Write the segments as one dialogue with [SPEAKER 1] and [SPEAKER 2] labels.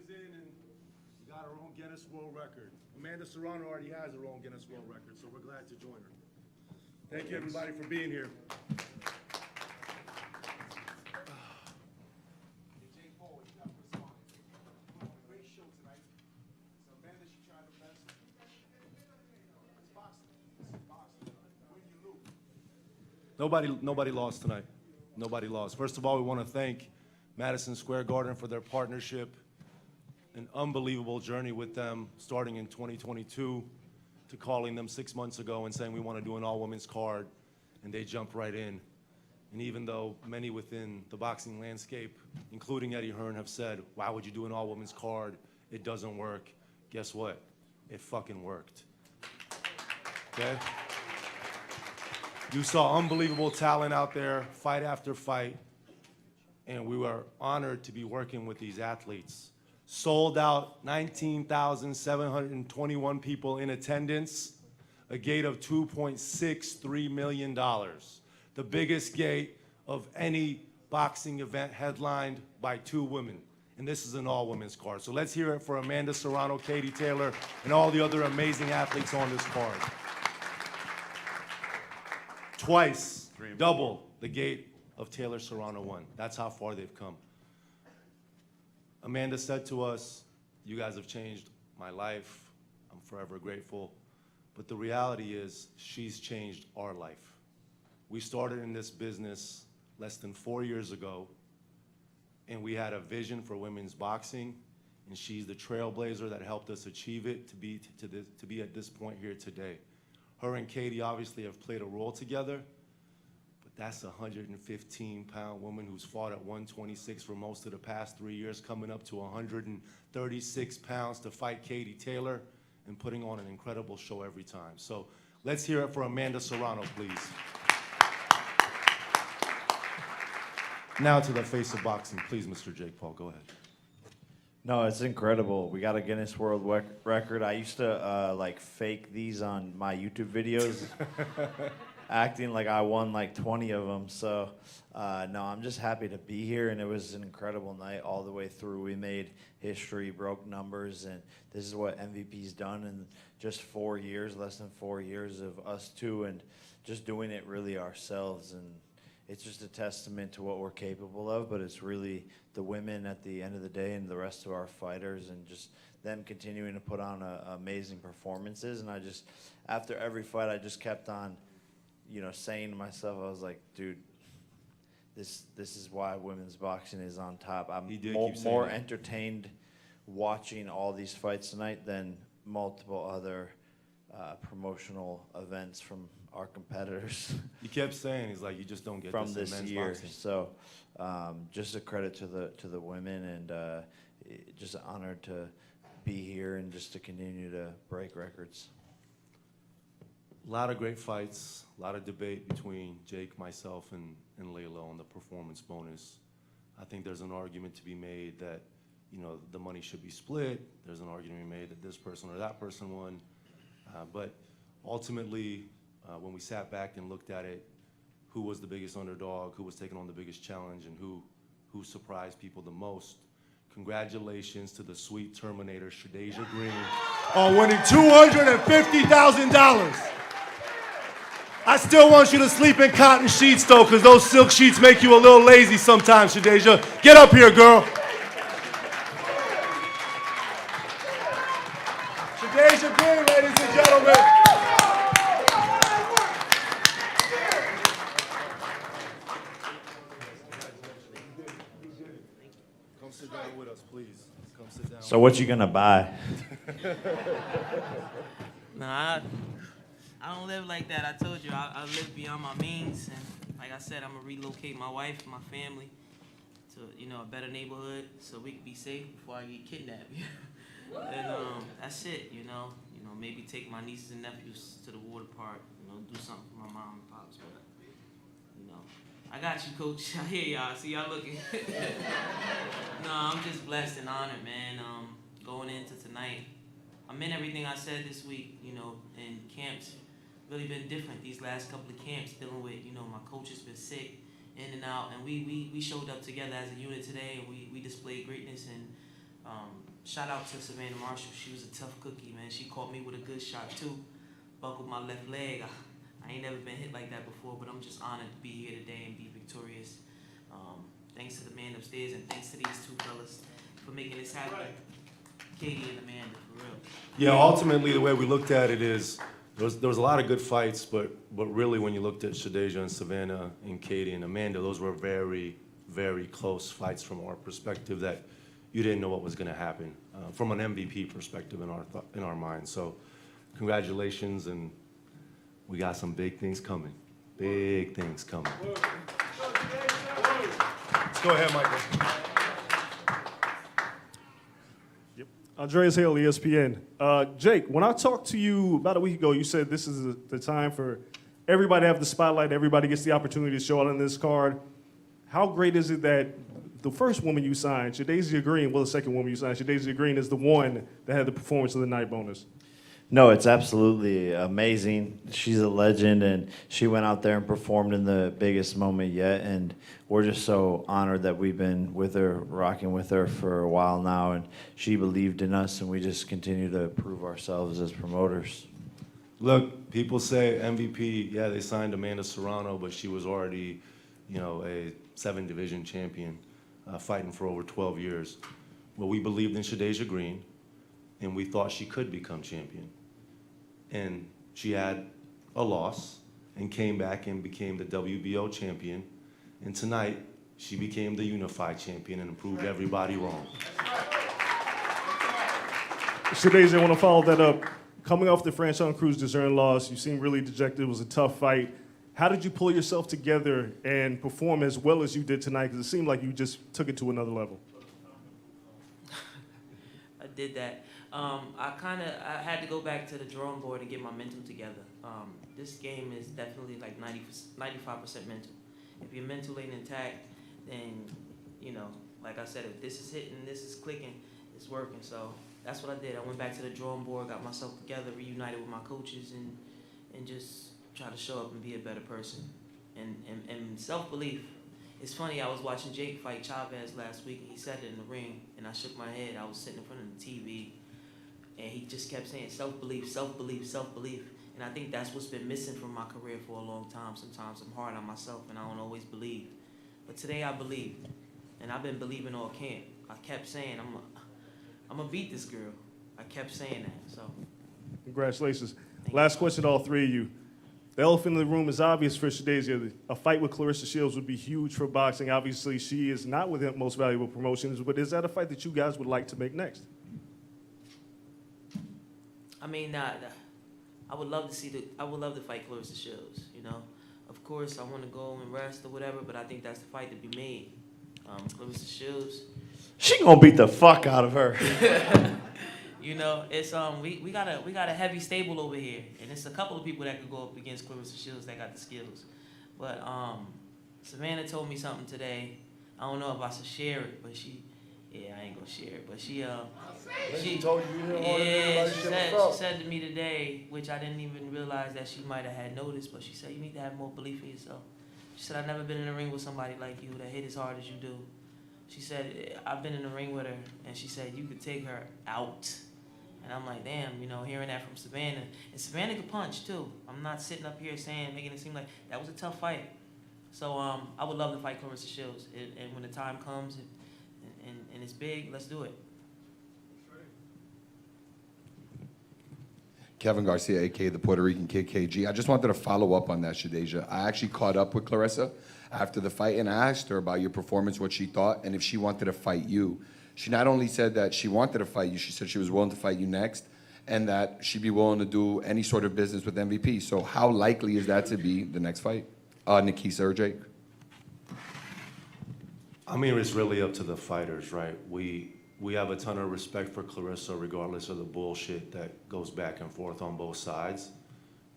[SPEAKER 1] is in and we got our own Guinness World Record. Amanda Serrano already has her own Guinness World Record, so we're glad to join her. Thank you, everybody, for being here. Nobody lost tonight. Nobody lost. First of all, we want to thank Madison Square Garden for their partnership. An unbelievable journey with them, starting in 2022 to calling them 6 months ago and saying we want to do an all-women's card, and they jumped right in. And even though many within the boxing landscape, including Eddie Hearn, have said, why would you do an all-women's card? It doesn't work. Guess what? It fucking worked. Okay? You saw unbelievable talent out there, fight after fight, and we were honored to be working with these athletes. Sold out, 19,721 people in attendance, a gate of $2.63 million, the biggest gate of any boxing event headlined by 2 women. And this is an all-women's card. So let's hear it for Amanda Serrano, Katie Taylor, and all the other amazing athletes on this card. Twice, double the gate of Taylor Serrano 1. That's how far they've come. Amanda said to us, you guys have changed my life. I'm forever grateful. But the reality is, she's changed our life. We started in this business less than 4 years ago, and we had a vision for women's boxing, and she's the trailblazer that helped us achieve it to be at this point here today. Her and Katie obviously have played a role together, but that's a 115-pound woman who's fought at 126 for most of the past 3 years, coming up to 136 pounds to fight Katie Taylor and putting on an incredible show every time. So let's hear it for Amanda Serrano, please. Now to the face of boxing. Please, Mr. Jake Paul, go ahead.
[SPEAKER 2] No, it's incredible. We got a Guinness World Record. I used to like fake these on my YouTube videos, acting like I won like 20 of them. So no, I'm just happy to be here, and it was an incredible night all the way through. We made history, broke numbers, and this is what MVP's done in just 4 years, less than 4 years of us two, and just doing it really ourselves. And it's just a testament to what we're capable of, but it's really the women at the end of the day and the rest of our fighters, and just them continuing to put on amazing performances. And I just, after every fight, I just kept on, you know, saying to myself, I was like, dude, this is why women's boxing is on top. I'm more entertained watching all these fights tonight than multiple other promotional events from our competitors.
[SPEAKER 1] He kept saying, he's like, you just don't get
[SPEAKER 2] from
[SPEAKER 1] this
[SPEAKER 2] this
[SPEAKER 1] in men's
[SPEAKER 2] year.
[SPEAKER 1] boxing.
[SPEAKER 2] So just a credit to the women, and just honored to be here and just to continue to break records.
[SPEAKER 1] A lot of great fights, a lot of debate between Jake, myself, and Layla on the performance bonus. I think there's an argument to be made that, you know, the money should be split. There's an argument to be made that this person or that person won. But ultimately, when we sat back and looked at it, who was the biggest underdog, who was taking on the biggest challenge, and who surprised people the most. Congratulations to the sweet Terminator, Shadeja Green, on winning $250,000. I still want you to sleep in cotton sheets, though, because those silk sheets make you a little lazy sometimes, Shadeja. Get up here, girl. Shadeja Green, ladies and gentlemen. Come sit down with us, please. Come sit down.
[SPEAKER 2] So what you gonna buy?
[SPEAKER 3] Nah, I don't live like that. I told you, I live beyond my means, and like I said, I'm gonna relocate my wife and my family to, you know, a better neighborhood so we can be safe before I get kidnapped. And that's it, you know. Maybe take my nieces and nephews to the water park, you know, do something for my mom and pops, but you know, I got you, Coach. I hear y'all. I see y'all looking. No, I'm just blessed and honored, man. Going into tonight, I meant everything I said this week, you know, and camps really been different these last couple of camps, dealing with, you know, my coach has been sick, in and out, and we showed up together as a unit today, and we displayed greatness, and Shout out to Savannah Marshall. She was a tough cookie, man. She caught me with a good shot too. Buckled my left leg. I ain't never been hit like that before, but I'm just honored to be here today and be victorious. Thanks to the man upstairs and thanks to these two fellas for making this happen. Katie and Amanda, for real.
[SPEAKER 1] Yeah, ultimately, the way we looked at it is there was a lot of good fights, but really when you looked at Shadeja and Savannah and Katie and Amanda, those were very, very close fights from our perspective that you didn't know what was going to happen from an MVP perspective in our minds. So congratulations, and we got some big things coming. Big things coming. Let's go ahead, Michael.
[SPEAKER 4] Andreas Hale, ESPN. Jake, when I talked to you about a week ago, you said this is the time for everybody to have the spotlight, everybody gets the opportunity to show out on this card. How great is it that the first woman you signed, Shadeja Green, well, the second woman you signed, Shadeja Green, is the one that had the performance of the night bonus?
[SPEAKER 2] No, it's absolutely amazing. She's a legend, and she went out there and performed in the biggest moment yet, and we're just so honored that we've been with her, rocking with her for a while now, and she believed in us, and we just continue to prove ourselves as promoters.
[SPEAKER 1] Look, people say MVP, yeah, they signed Amanda Serrano, but she was already, a 7-division champion, fighting for over 12 years. Well, we believed in Shadeja Green, and we thought she could become champion. And she had a loss and came back and became the WBO champion. And tonight, she became the unified champion and proved everybody wrong.
[SPEAKER 4] Shadeja, I want to follow that up. Coming off the Franchon Cruz DAZN loss, you seemed really dejected. It was a tough fight. How did you pull yourself together and perform as well as you did tonight? Because it seemed like you just took it to another level.
[SPEAKER 3] I did that. I had to go back to the drawing board and get my mental together. This game is definitely like 95% mental. If your mental ain't intact, then, like I said, if this is hitting, this is clicking, it's working. So that's what I did. I went back to the drawing board, got myself together, reunited with my coaches, and just try to show up and be a better person. And self-belief. It's funny, I was watching Jake fight Chavez last week, and he said it in the ring, and I shook my head. I was sitting in front of the TV, and he just kept saying self-belief, self-belief, self-belief. And I think that's what's been missing from my career for a long time. Sometimes I'm hard on myself, and I don't always believe. But today I believed, and I've been believing all camp. I kept saying, I'm gonna beat this girl. I kept saying that, so.
[SPEAKER 4] Congratulations.
[SPEAKER 3] Thank
[SPEAKER 4] Last
[SPEAKER 3] you.
[SPEAKER 4] question to all three of you. The elephant in the room is obvious for Shadeja. A fight with Clarissa Shields would be huge for boxing. Obviously, she is not with the Most Valuable Promotions, but is that a fight that you guys would like to make next?
[SPEAKER 3] I mean, I would love to fight Clarissa Shields, Of course, I want to go and rest or whatever, but I think that's the fight to be made. Clarissa Shields.
[SPEAKER 2] She gonna beat the fuck out of her.
[SPEAKER 3] It's we got a heavy stable over here, and it's a couple of people that could go up against Clarissa Shields that got the skills. But Savannah told me something today. I don't know if I should share it, but I ain't gonna share it. But she
[SPEAKER 1] told you didn't want to be
[SPEAKER 3] yeah,
[SPEAKER 1] like
[SPEAKER 3] she said to me today, which I didn't even realize that she might have had noticed, but she said you need to have more belief in yourself. She said I've never been in a ring with somebody like you that hit as hard as you do. She said I've been in the ring with her, and she said you could take her out. And I'm like, damn, hearing that from Savannah. And Savannah could punch, too. I'm not sitting up here making it seem like that was a tough fight. So I would love to fight Clarissa Shields. And when the time comes and it's big, let's do it.
[SPEAKER 5] Kevin Garcia, a.k.a. the Puerto Rican Kid KG. I just wanted to follow up on that, Shadeja. I actually caught up with Clarissa after the fight, and I asked her about your performance, what she thought, and if she wanted to fight you. She not only said that she wanted to fight you, she said she was willing to fight you next, and that she'd be willing to do any sort of business with MVP. So how likely is that to be the next fight? Nikisa or Jake?
[SPEAKER 1] I mean, it's really up to the fighters, right? We have a ton of respect for Clarissa, regardless of the bullshit that goes back and forth on both sides.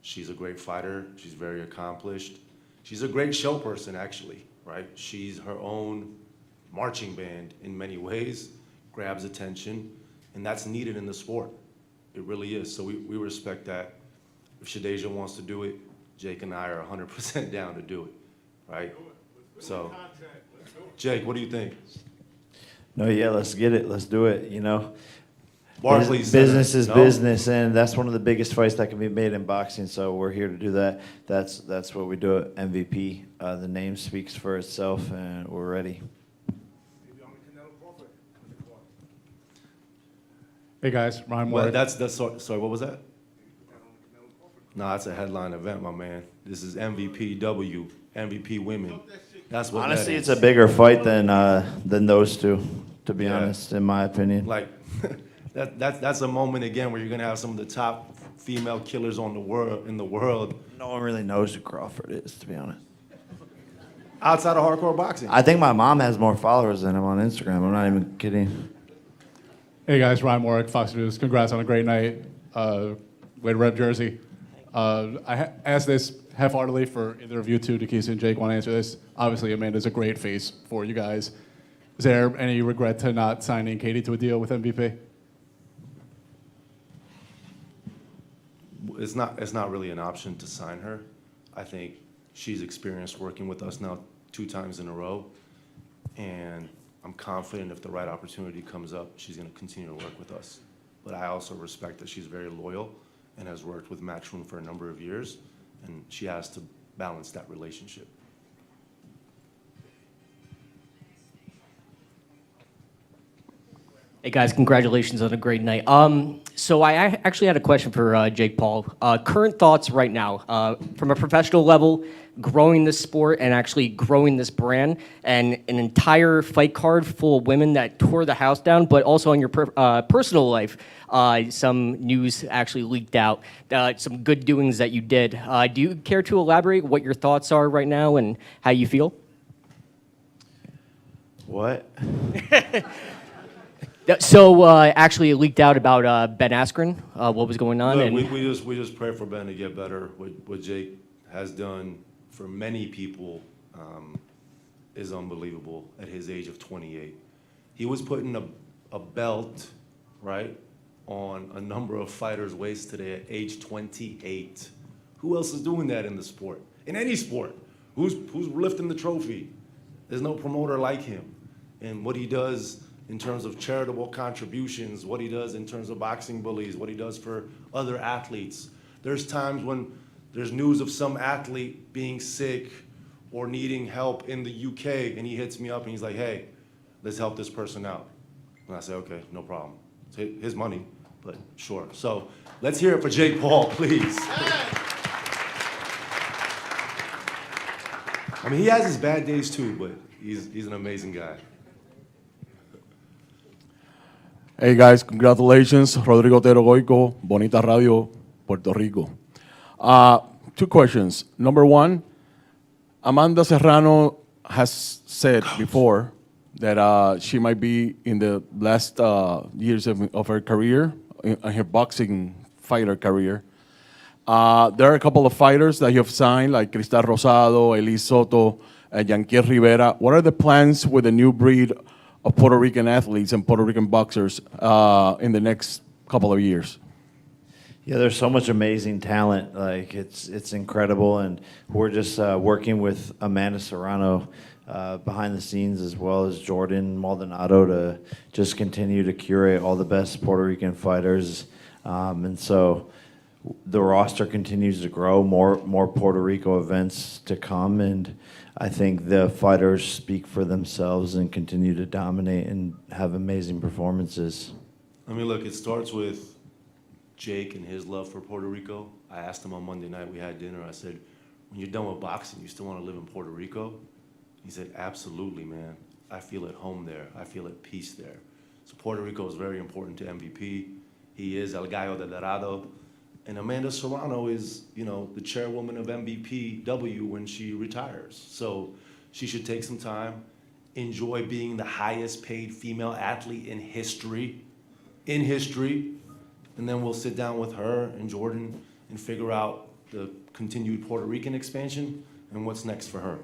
[SPEAKER 1] She's a great fighter. She's very accomplished. She's a great show person, actually, right? She's her own marching band in many ways, grabs attention, and that's needed in the sport. It really is. So we respect that. If Shadeja wants to do it, Jake and I are 100% down to do it, right? So, Jake, what do you think?
[SPEAKER 2] No, yeah, let's get it. Let's do it, you know.
[SPEAKER 1] Barclays
[SPEAKER 2] Business
[SPEAKER 1] Center,
[SPEAKER 2] is
[SPEAKER 1] no?
[SPEAKER 2] business, and that's one of the biggest fights that can be made in boxing. So we're here to do that. That's what we do at MVP. The name speaks for itself, and we're ready.
[SPEAKER 6] Hey guys, Ryan
[SPEAKER 1] Well,
[SPEAKER 6] Moore.
[SPEAKER 1] that's sorry. What was that? No, that's a headline event, my man. This is MVPW, MVP women. That's what.
[SPEAKER 2] Honestly,
[SPEAKER 1] that
[SPEAKER 2] it's
[SPEAKER 1] is.
[SPEAKER 2] a bigger fight than those two, to be
[SPEAKER 1] Yeah.
[SPEAKER 2] honest, in my opinion.
[SPEAKER 1] Like that's a moment again where you're gonna have some of the top female killers in the world
[SPEAKER 2] No one really knows who Crawford is, to be honest.
[SPEAKER 1] outside of hardcore boxing.
[SPEAKER 2] I think my mom has more followers than him on Instagram. I'm not even kidding.
[SPEAKER 6] Hey guys, Ryan Moore, Fox News. Congrats on a great night. Way to rep Jersey. I asked this half-heartedly for either of you two, Takisa and Jake, want to answer this. Obviously, Amanda's a great face for you guys. Is there any regret to not signing Katie to a deal with MVP?
[SPEAKER 1] It's not really an option to sign her. I think she's experienced working with us now 2 times in a row, and I'm confident if the right opportunity comes up, she's going to continue to work with us. But I also respect that she's very loyal and has worked with Matchroom for a number of years, and she has to balance that relationship.
[SPEAKER 7] Hey guys, congratulations on a great night. So I actually had a question for Jake Paul. Current thoughts right now, from a professional level, growing this sport and actually growing this brand, and an entire fight card full of women that tore the house down, but also on your personal life, some news actually leaked out, some good doings that you did. Do you care to elaborate what your thoughts are right now and how you feel?
[SPEAKER 2] What?
[SPEAKER 7] So actually, it leaked out about Ben Askren, what was going on.
[SPEAKER 1] Look,
[SPEAKER 7] And
[SPEAKER 1] we just pray for Ben to get better. What Jake has done for many people is unbelievable at his age of 28. He was putting a belt, right, on a number of fighters' waists today at age 28. Who else is doing that in the sport? In any sport? Who's lifting the trophy? There's no promoter like him. And what he does in terms of charitable contributions, what he does in terms of boxing bullies, what he does for other athletes. There's times when there's news of some athlete being sick or needing help in the UK, and he hits me up and he's like, hey, let's help this person out. And I say, okay, no problem. It's his money, but sure. So let's hear it for Jake Paul, please. I mean, he has his bad days too, but he's an amazing guy.
[SPEAKER 8] Hey guys, congratulations, Rodrigo Otero Goico, Bonita Radio, Puerto Rico. 2 questions. Number 1, Amanda Serrano has said before that she might be in the last years of her career, in her boxing fighter career. There are a couple of fighters that you have signed, like Cristal Rosado, Elise Soto, Yanquier Rivera. What are the plans with the new breed of Puerto Rican athletes and Puerto Rican boxers in the next couple of years?
[SPEAKER 2] Yeah, there's so much amazing talent. Like it's incredible, and we're just working with Amanda Serrano behind the scenes, as well as Jordan Maldonado, to just continue to curate all the best Puerto Rican fighters. And so the roster continues to grow. More Puerto Rico events to come, and I think the fighters speak for themselves and continue to dominate and have amazing performances.
[SPEAKER 1] I mean, look, it starts with Jake and his love for Puerto Rico. I asked him on Monday night, we had dinner, I said, when you're done with boxing, you still want to live in Puerto Rico? He said, absolutely, man. I feel at home there. I feel at peace there. So Puerto Rico is very important to MVP. He is El Gallo de Dorado. And Amanda Serrano is, you know, the chairwoman of MVPW when she retires. So she should take some time, enjoy being the highest paid female athlete in history, and then we'll sit down with her and Jordan and figure out the continued Puerto Rican expansion and what's next for her.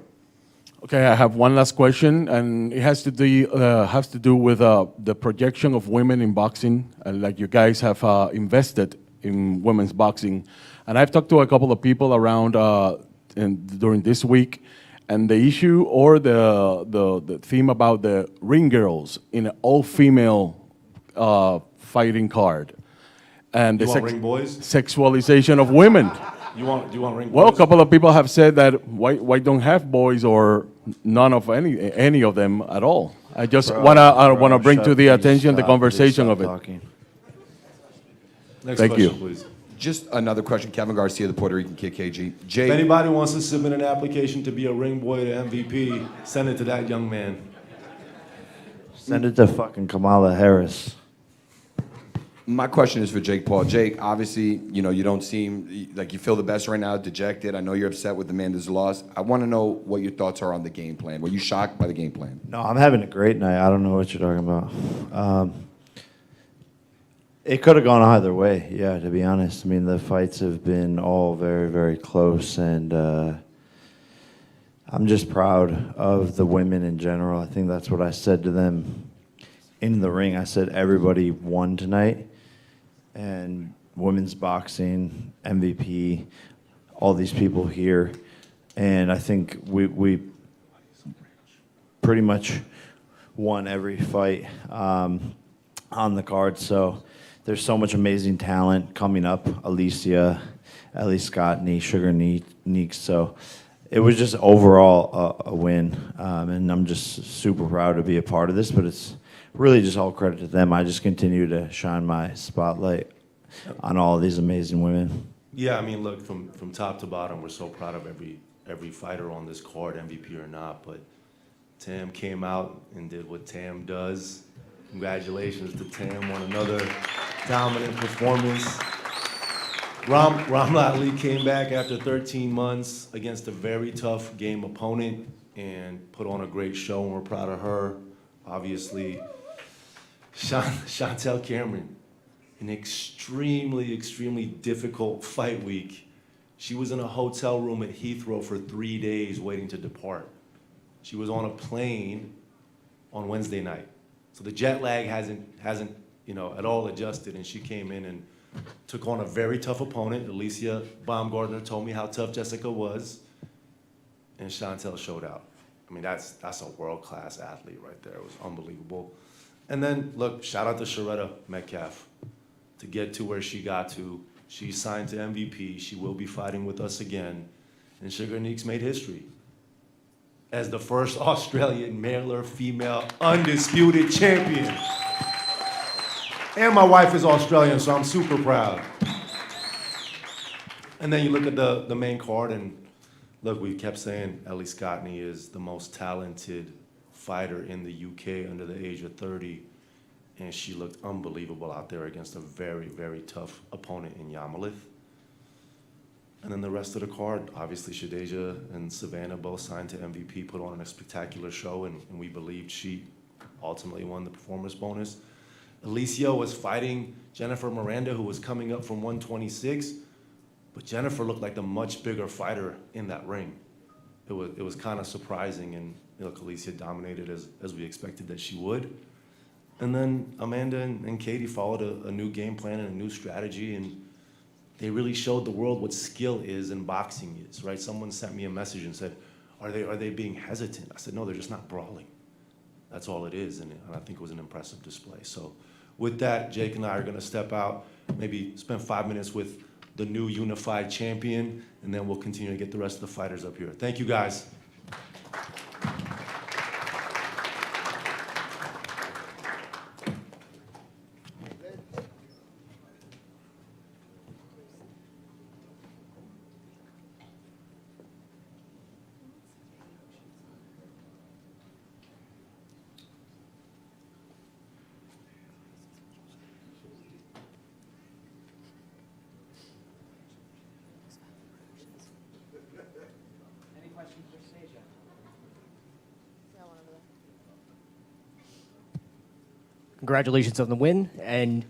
[SPEAKER 8] Okay, I have one last question, and it has to do with the projection of women in boxing, like you guys have invested in women's boxing. And I've talked to a couple of people around during this week, and the issue or the theme about the ring girls in an all-female fighting card, and
[SPEAKER 1] You
[SPEAKER 8] the
[SPEAKER 1] want ring boys?
[SPEAKER 8] sexualization of women.
[SPEAKER 1] Do you want ring
[SPEAKER 8] Well, a
[SPEAKER 1] boys?
[SPEAKER 8] couple of people have said that why don't have boys or none of any of them at all. I just wanna bring to the attention the conversation of it.
[SPEAKER 1] Next
[SPEAKER 8] Thank
[SPEAKER 1] question,
[SPEAKER 8] you.
[SPEAKER 1] please.
[SPEAKER 5] Just another question. Kevin Garcia, the Puerto Rican Kid, KG.
[SPEAKER 1] If
[SPEAKER 5] Jay,
[SPEAKER 1] anybody wants to submit an application to be a ring boy to MVP, send it to that young man.
[SPEAKER 2] Send it to fucking Kamala Harris.
[SPEAKER 5] my question is for Jake Paul. Jake, obviously, you know, you don't seem like you feel the best right now, dejected. I know you're upset with Amanda's loss. I want to know what your thoughts are on the game plan. Were you shocked by the game plan?
[SPEAKER 2] No, I'm having a great night. I don't know what you're talking about. It could have gone either way, yeah, to be honest. I mean, the fights have been all very, very close, and I'm just proud of the women in general. I think that's what I said to them in the ring. I said everybody won tonight, and women's boxing, MVP, all these people here, and I think we pretty much won every fight on the card, so there's so much amazing talent coming up. Alicia, Ellie Scott, Sugar Neeks. So it was just overall a win. And I'm just super proud to be a part of this, but it's really just all credit to them. I just continue to shine my spotlight on all of these amazing women.
[SPEAKER 1] Yeah, I mean, look, from top to bottom, we're so proud of every fighter on this card, MVP or not. But Tam came out and did what Tam does. Congratulations to Tam on another dominant performance. Ramla Ali came back after 13 months against a very tough game opponent and put on a great show, and we're proud of her. Obviously, Chantel Cameron, an extremely, extremely difficult fight week. She was in a hotel room at Heathrow for 3 days waiting to depart. She was on a plane on Wednesday night. So the jet lag hasn't at all adjusted, and she came in and took on a very tough opponent. Alicia Baumgartner told me how tough Jessica was, and Chantel showed out. I mean, that's a world-class athlete right there. It was unbelievable. And then, look, shout out to Sharetta Metcalf to get to where she got to. She signed to MVP. She will be fighting with us again. And Sugar Neeks made history as the first Australian male or female undisputed champion. And my wife is Australian, so I'm super proud. And then you look at the main card, and look, we kept saying Ellie Scottney is the most talented fighter in the UK under the age of 30, and she looked unbelievable out there against a very, very tough opponent in Yamalith. And then the rest of the card, obviously Shadeja and Savannah both signed to MVP, put on a spectacular show, and we believed she ultimately won the performance bonus. Alicia was fighting Jennifer Miranda, who was coming up from 126, but Jennifer looked like the much bigger fighter in that ring. It was kind of surprising, and look, Alicia dominated as we expected that she would. And then Amanda and Katie followed a new game plan and a new strategy, and they really showed the world what skill is and boxing is, right? Someone sent me a message and said, are they being hesitant? I said, no, they're just not brawling. That's all it is, and I think it was an impressive display. So with that, Jake and I are gonna step out, maybe spend 5 minutes with the new unified champion, and then we'll continue to get the rest of the fighters up here. Thank you, guys.
[SPEAKER 7] Congratulations on the win. And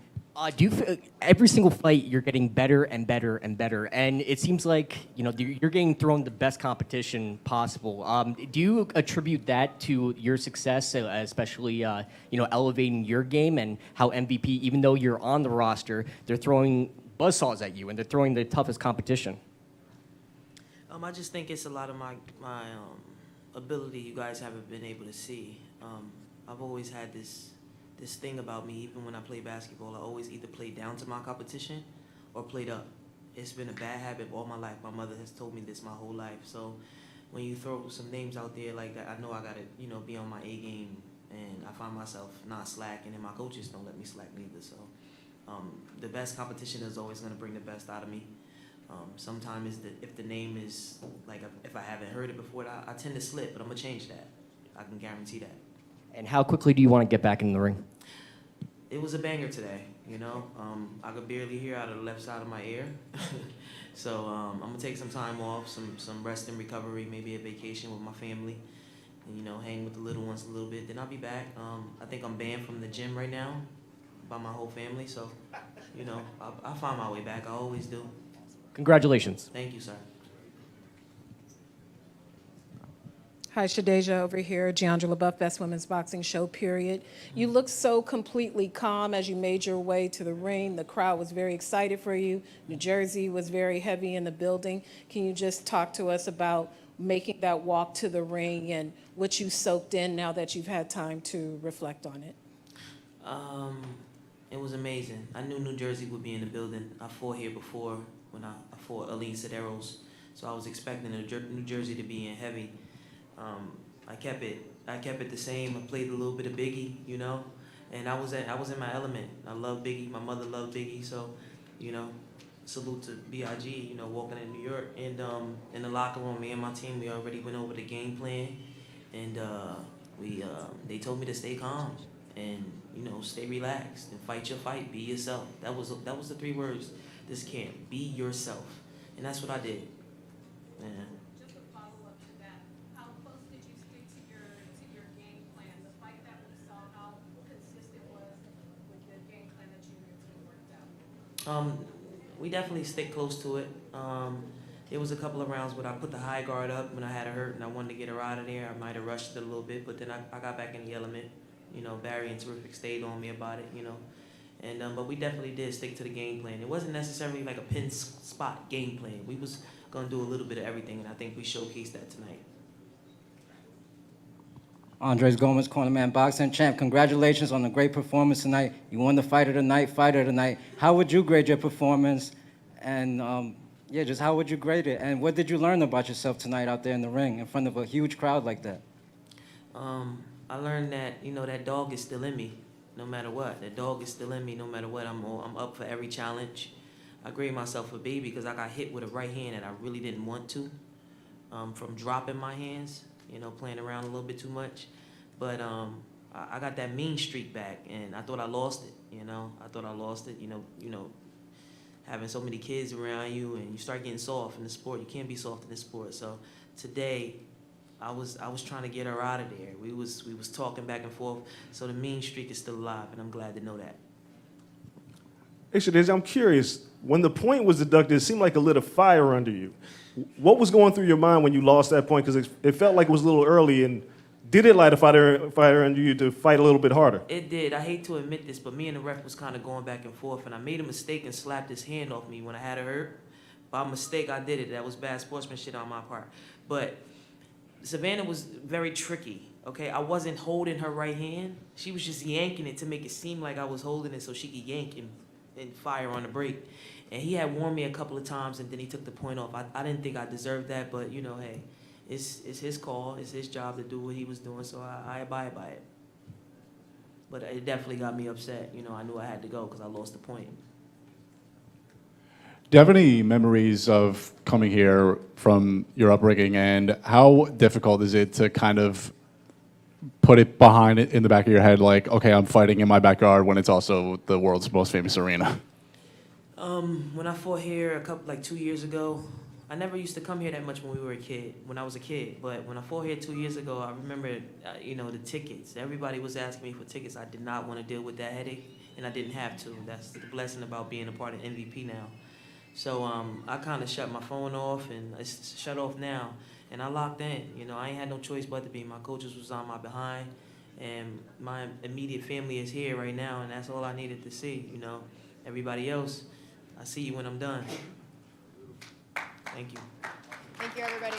[SPEAKER 7] do you feel every single fight you're getting better and better and better? And it seems like you're getting thrown the best competition possible. Do you attribute that to your success, especially elevating your game and how MVP, even though you're on the roster, they're throwing buzzsaws at you and they're throwing the toughest competition?
[SPEAKER 3] I just think it's a lot of my ability you guys haven't been able to see. I've always had this thing about me. Even when I play basketball, I always either play down to my competition or played up. It's been a bad habit all my life. My mother has told me this my whole life. So when you throw some names out there like that, I know I gotta, be on my A game, and I find myself not slacking, and my coaches don't let me slack neither. So the best competition is always gonna bring the best out of me. Sometimes if the name is like, if I haven't heard it before, I tend to slip, but I'm gonna change that. I can guarantee that.
[SPEAKER 7] And how quickly do you want to get back in the ring?
[SPEAKER 3] It was a banger today, I could barely hear out of the left side of my ear. So I'm gonna take some time off, some rest and recovery, maybe a vacation with my family, and hang with the little ones a little bit. Then I'll be back. I think I'm banned from the gym right now by my whole family, so I'll find my way back. I always do.
[SPEAKER 7] Congratulations.
[SPEAKER 3] Thank you, sir.
[SPEAKER 9] Hi, Shadeja over here, Giandra LaBeouf, Best Women's Boxing Show, period. You looked so completely calm as you made your way to the ring. The crowd was very excited for you. New Jersey was very heavy in the building. Can you just talk to us about making that walk to the ring and what you soaked in now that you've had time to reflect on it?
[SPEAKER 3] It was amazing. I knew New Jersey would be in the building. I fought here before when I fought Aline Sederos, so I was expecting New Jersey to be in heavy. I kept it the same. I played a little bit of Biggie, and I was in my element. I love Biggie. My mother loved Biggie, so salute to B.I.G. Walking in New York, and in the locker room, me and my team, we already went over the game plan, and they told me to stay calm and stay relaxed and fight your fight, be yourself. That was the 3 words this camp: be yourself, and that's what I did. Yeah. We definitely stick close to it. There was a couple of rounds where I put the high guard up when I had her hurt and I wanted to get her out of there. I might have rushed it a little bit, but then I got back in the element. Barry and Terrific stayed on me about it, And but we definitely did stick to the game plan. It wasn't necessarily like a pin spot game plan. We was gonna do a little bit of everything, and I think we showcased that tonight.
[SPEAKER 10] Andres Gomez, Cornerman Boxing Champ. Congratulations on a great performance tonight. You won the Fight of the Night. How would you grade your performance? And just how would you grade it? And what did you learn about yourself tonight out there in the ring in front of a huge crowd like that?
[SPEAKER 3] I learned that that dog is still in me, no matter what. That dog is still in me, no matter what. I'm up for every challenge. I grade myself a B because I got hit with a right hand that I really didn't want to, from dropping my hands. Playing around a little bit too much. But I got that mean streak back, and I thought I lost it, I thought I lost it, having so many kids around you, and you start getting soft in the sport. You can't be soft in the sport. So today, I was trying to get her out of there. We was talking back and forth. So the mean streak is still alive, and I'm glad to know that.
[SPEAKER 4] Hey, Shadeja, I'm curious. When the point was deducted, it seemed like it lit a fire under you. What was going through your mind when you lost that point? Because it felt like it was a little early, and did it light a fire under you to fight a little bit harder?
[SPEAKER 3] It did. I hate to admit this, but me and the ref was kind of going back and forth, and I made a mistake and slapped his hand off me when I had her hurt. By mistake, I did it. That was bad sportsmanship on my part. But Savannah was very tricky, okay? I wasn't holding her right hand. She was just yanking it to make it seem like I was holding it so she could yank and fire on the break. And he had warned me a couple of times, and then he took the point off. I didn't think I deserved that, but, hey, it's his call. It's his job to do what he was doing, so I abide by it. But it definitely got me upset. I knew I had to go because I lost the point.
[SPEAKER 6] Do you have any memories of coming here from your upbringing, and how difficult is it to kind of put it behind it in the back of your head, like, okay, I'm fighting in my backyard when it's also the world's most famous arena?
[SPEAKER 3] When I fought here 2 years ago, I never used to come here that much when I was a kid. But when I fought here 2 years ago, I remember, the tickets. Everybody was asking me for tickets. I did not want to deal with that headache, and I didn't have to. That's the blessing about being a part of MVP now. So I kind of shut my phone off, and it's shut off now. And I locked in. I ain't had no choice but to be. My coaches was on my behind, and my immediate family is here right now, and that's all I needed to see. Everybody else, I see you when I'm done. Thank you.
[SPEAKER 11] Thank you, everybody.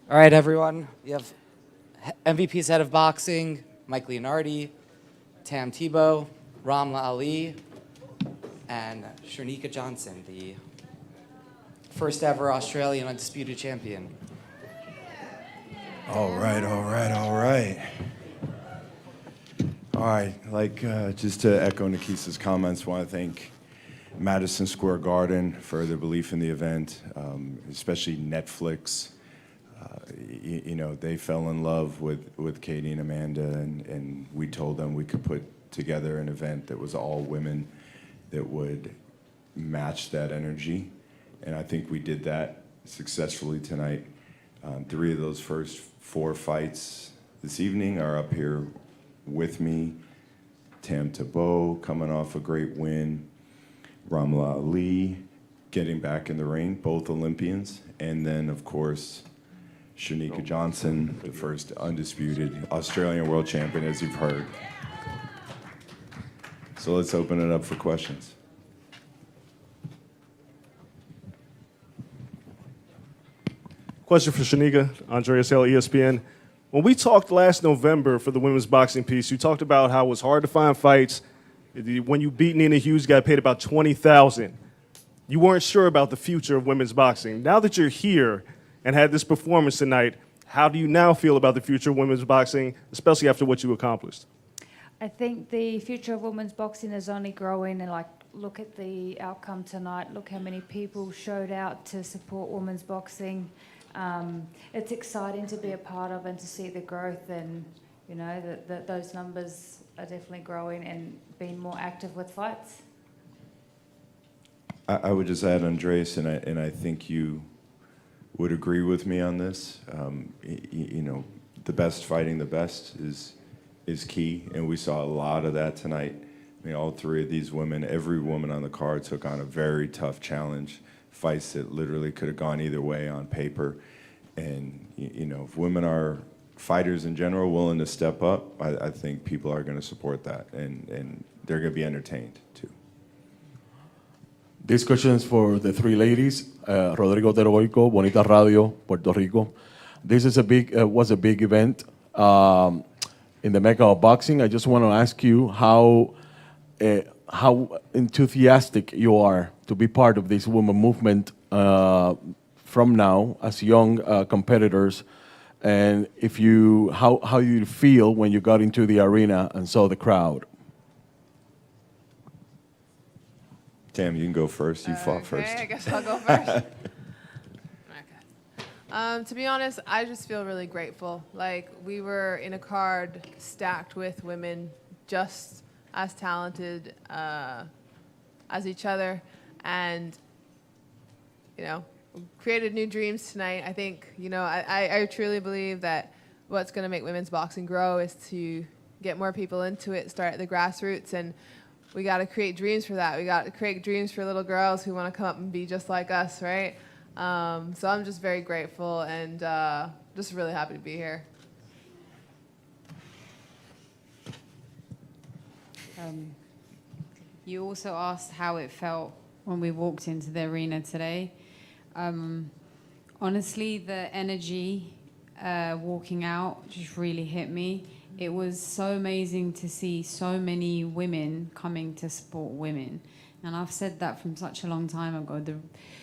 [SPEAKER 11] All right, everyone. We have MVP's head of boxing, Mike Leonardi, Tam Tebow, Ramla Ali, and Shernika Johnson, the first ever Australian undisputed champion.
[SPEAKER 12] All right. All right, just to echo Nikisa's comments, I want to thank Madison Square Garden for their belief in the event, especially Netflix. They fell in love with Katie and Amanda, and we told them we could put together an event that was all women that would match that energy. And I think we did that successfully tonight. 3 of those first 4 fights this evening are up here with me. Tam Tebow coming off a great win. Ramla Ali getting back in the ring, both Olympians. And then, of course, Shernika Johnson, the first undisputed Australian world champion, as you've heard. So let's open it up for questions.
[SPEAKER 4] Question for Shernika, Andreas L, ESPN. When we talked last November for the women's boxing piece, you talked about how it was hard to find fights. When you beat Nina Hughes, you got paid about $20,000. You weren't sure about the future of women's boxing. Now that you're here and had this performance tonight, how do you now feel about the future of women's boxing, especially after what you accomplished?
[SPEAKER 13] I think the future of women's boxing is only growing, and look at the outcome tonight. Look how many people showed out to support women's boxing. It's exciting to be a part of and to see the growth, and that those numbers are definitely growing and being more active with fights.
[SPEAKER 12] I would just add, Andreas, and I think you would agree with me on this. The best fighting the best is key, and we saw a lot of that tonight. I mean, all 3 of these women, every woman on the card took on a very tough challenge, fights that literally could have gone either way on paper. And if women are fighters in general willing to step up, I think people are going to support that, and they're going to be entertained too.
[SPEAKER 8] This question is for the 3 ladies. Rodrigo Terogoico, Bonita Radio, Puerto Rico. This is was a big event in the Mecca of boxing. I just want to ask you how enthusiastic you are to be part of this women movement from now as young competitors, and how you feel when you got into the arena and saw the crowd.
[SPEAKER 12] Tam, you can go first. You fought first.
[SPEAKER 14] Okay, I guess I'll go first. Okay. To be honest, I just feel really grateful. We were in a card stacked with women just as talented as each other, and created new dreams tonight. I think I truly believe that what's going to make women's boxing grow is to get more people into it, start at the grassroots, and we got to create dreams for that. We got to create dreams for little girls who want to come up and be just like us, right? So I'm just very grateful and just really happy to be here.
[SPEAKER 15] You also asked how it felt when we walked into the arena today. Honestly, the energy walking out just really hit me. It was so amazing to see so many women coming to support women. And I've said that from such a long time ago.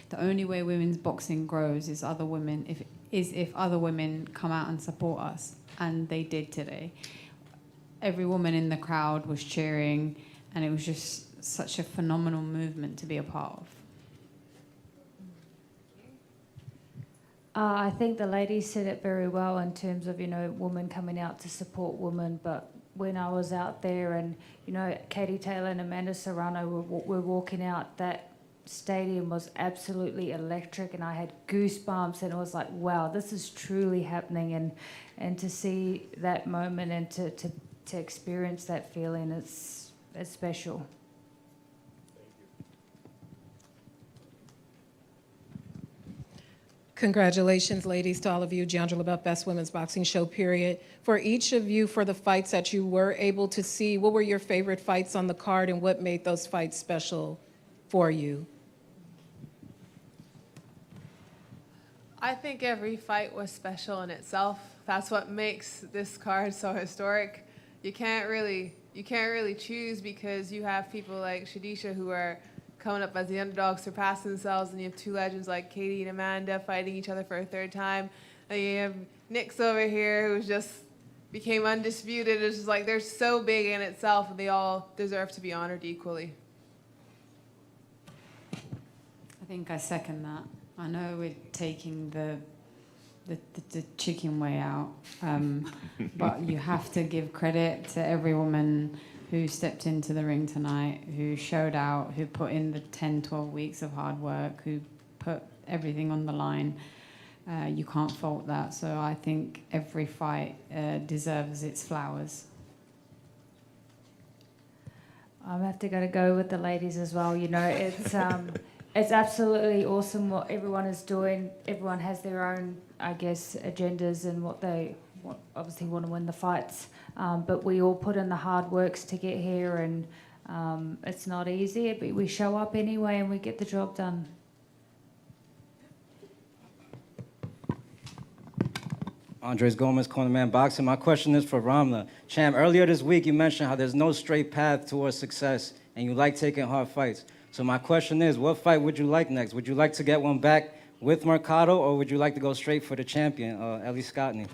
[SPEAKER 15] The only way women's boxing grows is if other women come out and support us. And they did today. Every woman in the crowd was cheering, and it was just such a phenomenal movement to be a part of.
[SPEAKER 13] I think the ladies said it very well in terms of, women coming out to support women. But when I was out there and, Katie Taylor and Amanda Serrano were walking out, that stadium was absolutely electric, and I had goosebumps, and it was like, wow, this is truly happening. And to see that moment and to experience that feeling, it's special.
[SPEAKER 9] Congratulations, ladies, to all of you. Giandra LaBeouf, Best Women's Boxing Show, period. For each of you, for the fights that you were able to see, what were your favorite fights on the card, and what made those fights special for you?
[SPEAKER 14] I think every fight was special in itself. That's what makes this card so historic. You can't really choose because you have people like Shadisha who are coming up as the underdogs, surpassing themselves, and you have two legends like Katie and Amanda fighting each other for a third time. And you have Nyx over here who's just became undisputed. It's just like they're so big in itself, and they all deserve to be honored equally.
[SPEAKER 15] I think I second that. I know we're taking the chicken way out, but you have to give credit to every woman who stepped into the ring tonight, who showed out, who put in the 10, 12 weeks of hard work, who put everything on the line. You can't fault that. So I think every fight deserves its flowers.
[SPEAKER 13] I have to go with the ladies as well. You know, it's absolutely awesome what everyone is doing. Everyone has their own, I guess, agendas and what they obviously want to win the fights. But we all put in the hard works to get here, and it's not easy, but we show up anyway and we get the job done.
[SPEAKER 10] Andres Gomez, Cornerman Boxing. My question is for Ramla. Champ, earlier this week you mentioned how there's no straight path towards success and you like taking hard fights. So my question is, what fight would you like next? Would you like to get one back with Mercado, or would you like to go straight for the champion, Ellie Scottney?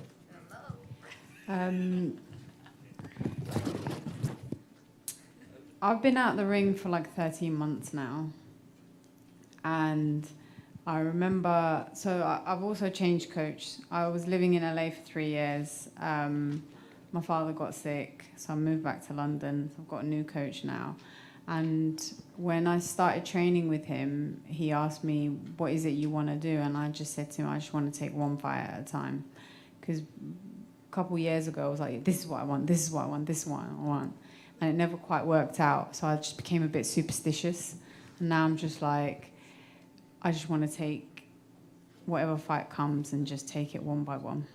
[SPEAKER 15] I've been out the ring for like 13 months now. And I remember, I've also changed coach. I was living in LA for 3 years. My father got sick, so I moved back to London. I've got a new coach now. And when I started training with him, he asked me, what is it you want to do? And I just said to him, I just want to take one fight at a time. Because a couple years ago, I was like, this is what I want, this is what I want, this is what I want. And it never quite worked out. So I just became a bit superstitious. And now I'm just like, I just want to take whatever fight comes and just take it one by one.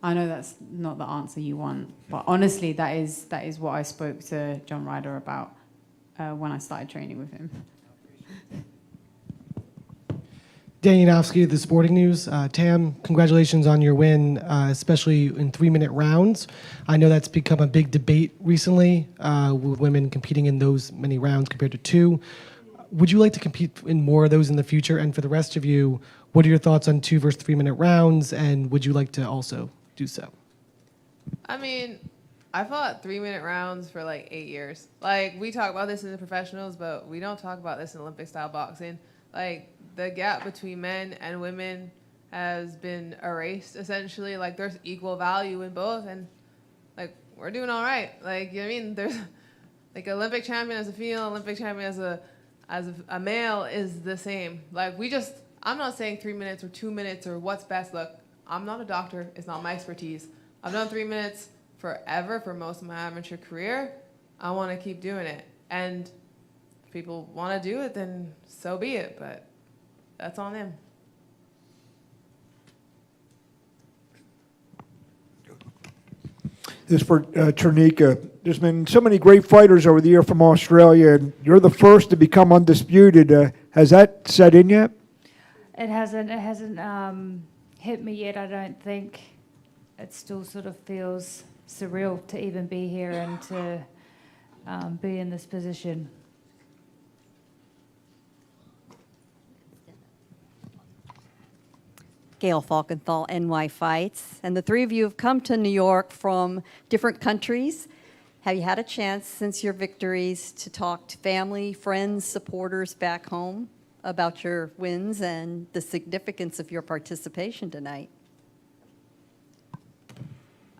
[SPEAKER 15] I know that's not the answer you want, but honestly, that is what I spoke to John Ryder about when I started training with him.
[SPEAKER 16] Dan Yanofsky, The Sporting News. Tam, congratulations on your win, especially in 3-minute rounds. I know that's become a big debate recently with women competing in those many rounds compared to 2. Would you like to compete in more of those in the future? And for the rest of you, what are your thoughts on 2 versus 3-minute rounds? And would you like to also do so?
[SPEAKER 14] I mean, I fought 3-minute rounds for like 8 years. Like, we talk about this in the professionals, but we don't talk about this in Olympic style boxing. Like, the gap between men and women has been erased, essentially. Like, there's equal value in both, and like, we're doing all right. Like, you know what I mean? There's like Olympic champion as a female, Olympic champion as a male is the same. Like, I'm not saying 3 minutes or 2 minutes or what's best. Look, I'm not a doctor. It's not my expertise. I've done 3 minutes forever for most of my amateur career. I want to keep doing it. And if people want to do it, then so be it. But that's on them.
[SPEAKER 17] This is for Chernika. There's been so many great fighters over the year from Australia, and you're the first to become undisputed. Has that set in yet?
[SPEAKER 13] It hasn't hit me yet, I don't think. It still sort of feels surreal to even be here and to be in this position.
[SPEAKER 18] Gail Falkenthal, NY Fights. And the three of you have come to New York from different countries. Have you had a chance since your victories to talk to family, friends, supporters back home about your wins and the significance of your participation tonight?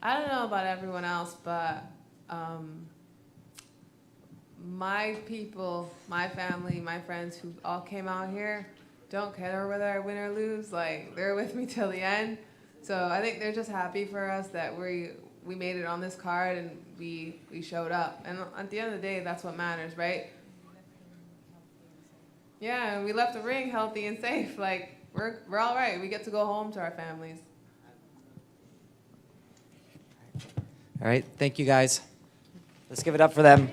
[SPEAKER 14] I don't know about everyone else, but my people, my family, my friends who all came out here don't care whether I win or lose. Like, they're with me till the end. So I think they're just happy for us that we made it on this card and we showed up. And at the end of the day, that's what matters, right? Yeah, and we left the ring healthy and safe. Like, we're all right. We get to go home to our families.
[SPEAKER 11] All right, thank you guys. Let's give it up for them.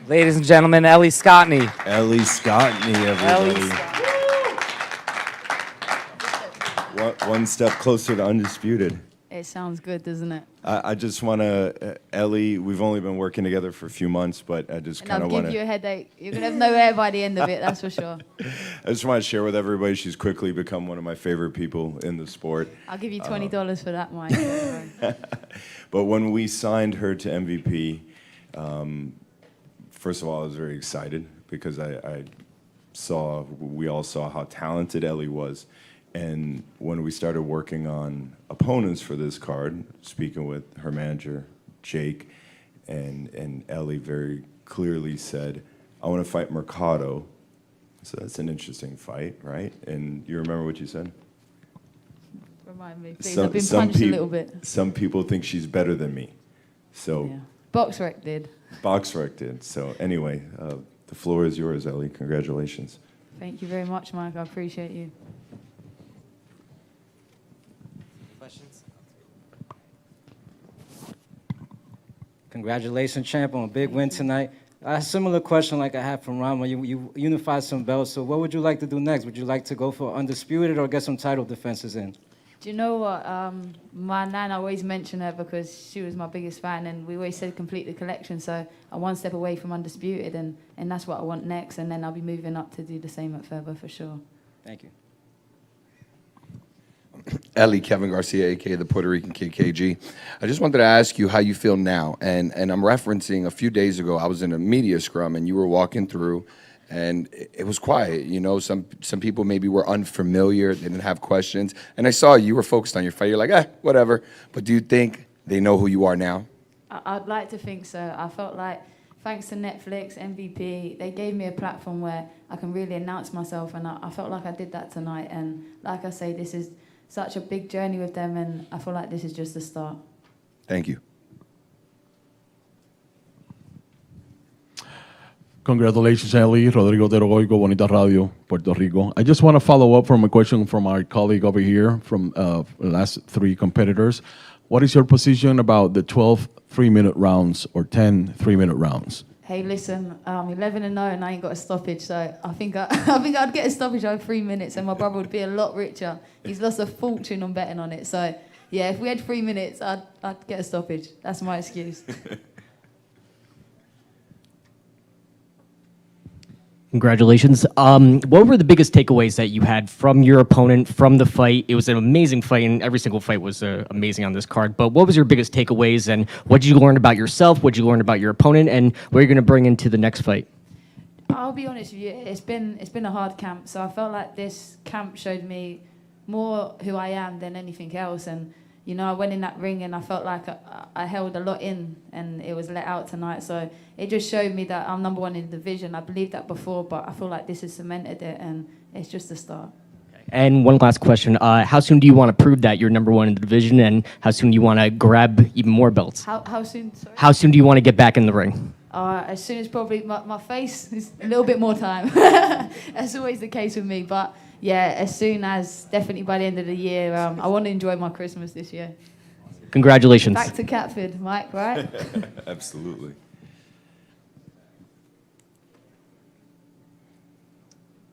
[SPEAKER 11] Ladies and gentlemen, Ellie Scottney.
[SPEAKER 12] Ellie Scottney, everybody.
[SPEAKER 11] Ellie
[SPEAKER 12] One step closer to undisputed.
[SPEAKER 15] It sounds good, doesn't it?
[SPEAKER 12] I just want to, Ellie, we've only been working together for a few months, but I just
[SPEAKER 15] And
[SPEAKER 12] kind
[SPEAKER 15] I'll
[SPEAKER 12] of
[SPEAKER 15] give
[SPEAKER 12] want
[SPEAKER 15] you a
[SPEAKER 12] to,
[SPEAKER 15] headache. You're going to have no hair by the end of it, that's for sure.
[SPEAKER 12] I just want to share with everybody, she's quickly become one of my favorite people in the sport.
[SPEAKER 15] I'll give you $20 for that, Mike.
[SPEAKER 12] But when we signed her to MVP, first of all, I was very excited because we all saw how talented Ellie was. And when we started working on opponents for this card, speaking with her manager, Jake, and Ellie very clearly said, I want to fight Mercado. So that's an interesting fight, right? And you remember what you said?
[SPEAKER 15] Remind me, please. I've been punched a little bit.
[SPEAKER 12] Some people think she's better than me. So
[SPEAKER 15] Yeah. Boxrec did.
[SPEAKER 12] Boxrec did. So anyway, the floor is yours, Ellie. Congratulations.
[SPEAKER 15] Thank you very much, Mike. I appreciate you.
[SPEAKER 11] Questions?
[SPEAKER 10] Congratulations, champ, on a big win tonight. A similar question like I had from Rama. You unified some belts, so what would you like to do next? Would you like to go for undisputed or get some title defenses in?
[SPEAKER 15] Do you know what? My nan, I always mention her because she was my biggest fan, and we always said complete the collection. So I'm one step away from undisputed, and that's what I want next. And then I'll be moving up to do the same at FEBA for sure.
[SPEAKER 10] Thank you.
[SPEAKER 5] Ellie, Kevin Garcia, a.k.a. the Puerto Rican KKG. I just wanted to ask you how you feel now. And I'm referencing a few days ago, I was in a media scrum, and you were walking through, and it was quiet. You know, some people maybe were unfamiliar, they didn't have questions. And I saw you were focused on your fight. You're like, whatever. But do you think they know who you are now?
[SPEAKER 15] I'd like to think so. I felt like, thanks to Netflix, MVP, they gave me a platform where I can really announce myself, and I felt like I did that tonight. And like I say, this is such a big journey with them, and I feel like this is just the start.
[SPEAKER 5] Thank you.
[SPEAKER 8] Congratulations, Ellie. Rodrigo Terogoico, Bonita Radio, Puerto Rico. I just want to follow up from a question from our colleague over here from the last three competitors. What is your position about the 12 3-minute rounds or 10 3-minute rounds?
[SPEAKER 15] Hey, listen, 11-0 and I ain't got a stoppage, so I think I'd get a stoppage over 3 minutes, and my brother would be a lot richer. He's lost a fortune on betting on it, so yeah, if we had 3 minutes, I'd get a stoppage. That's my excuse.
[SPEAKER 7] Congratulations. What were the biggest takeaways that you had from your opponent, from the fight? It was an amazing fight, and every single fight was amazing on this card. But what was your biggest takeaways, and what did you learn about yourself? What did you learn about your opponent, and what are you going to bring into the next fight?
[SPEAKER 15] I'll be honest with you, it's been a hard camp, so I felt like this camp showed me more who I am than anything else. And you know, I went in that ring and I felt like I held a lot in, and it was let out tonight. So it just showed me that I'm number one in the division. I believed that before, but I feel like this has cemented it, and it's just the start.
[SPEAKER 7] And one last question. How soon do you want to prove that you're number one in the division, and how soon do you want to grab even more belts?
[SPEAKER 15] How soon? Sorry?
[SPEAKER 7] How soon do you want to get back in the ring?
[SPEAKER 15] As soon as probably my face is a little bit more time. That's always the case with me. But yeah, as soon as, definitely by the end of the year, I want to enjoy my Christmas this year.
[SPEAKER 7] Congratulations.
[SPEAKER 15] Back to Catford, Mike, right?
[SPEAKER 12] Absolutely.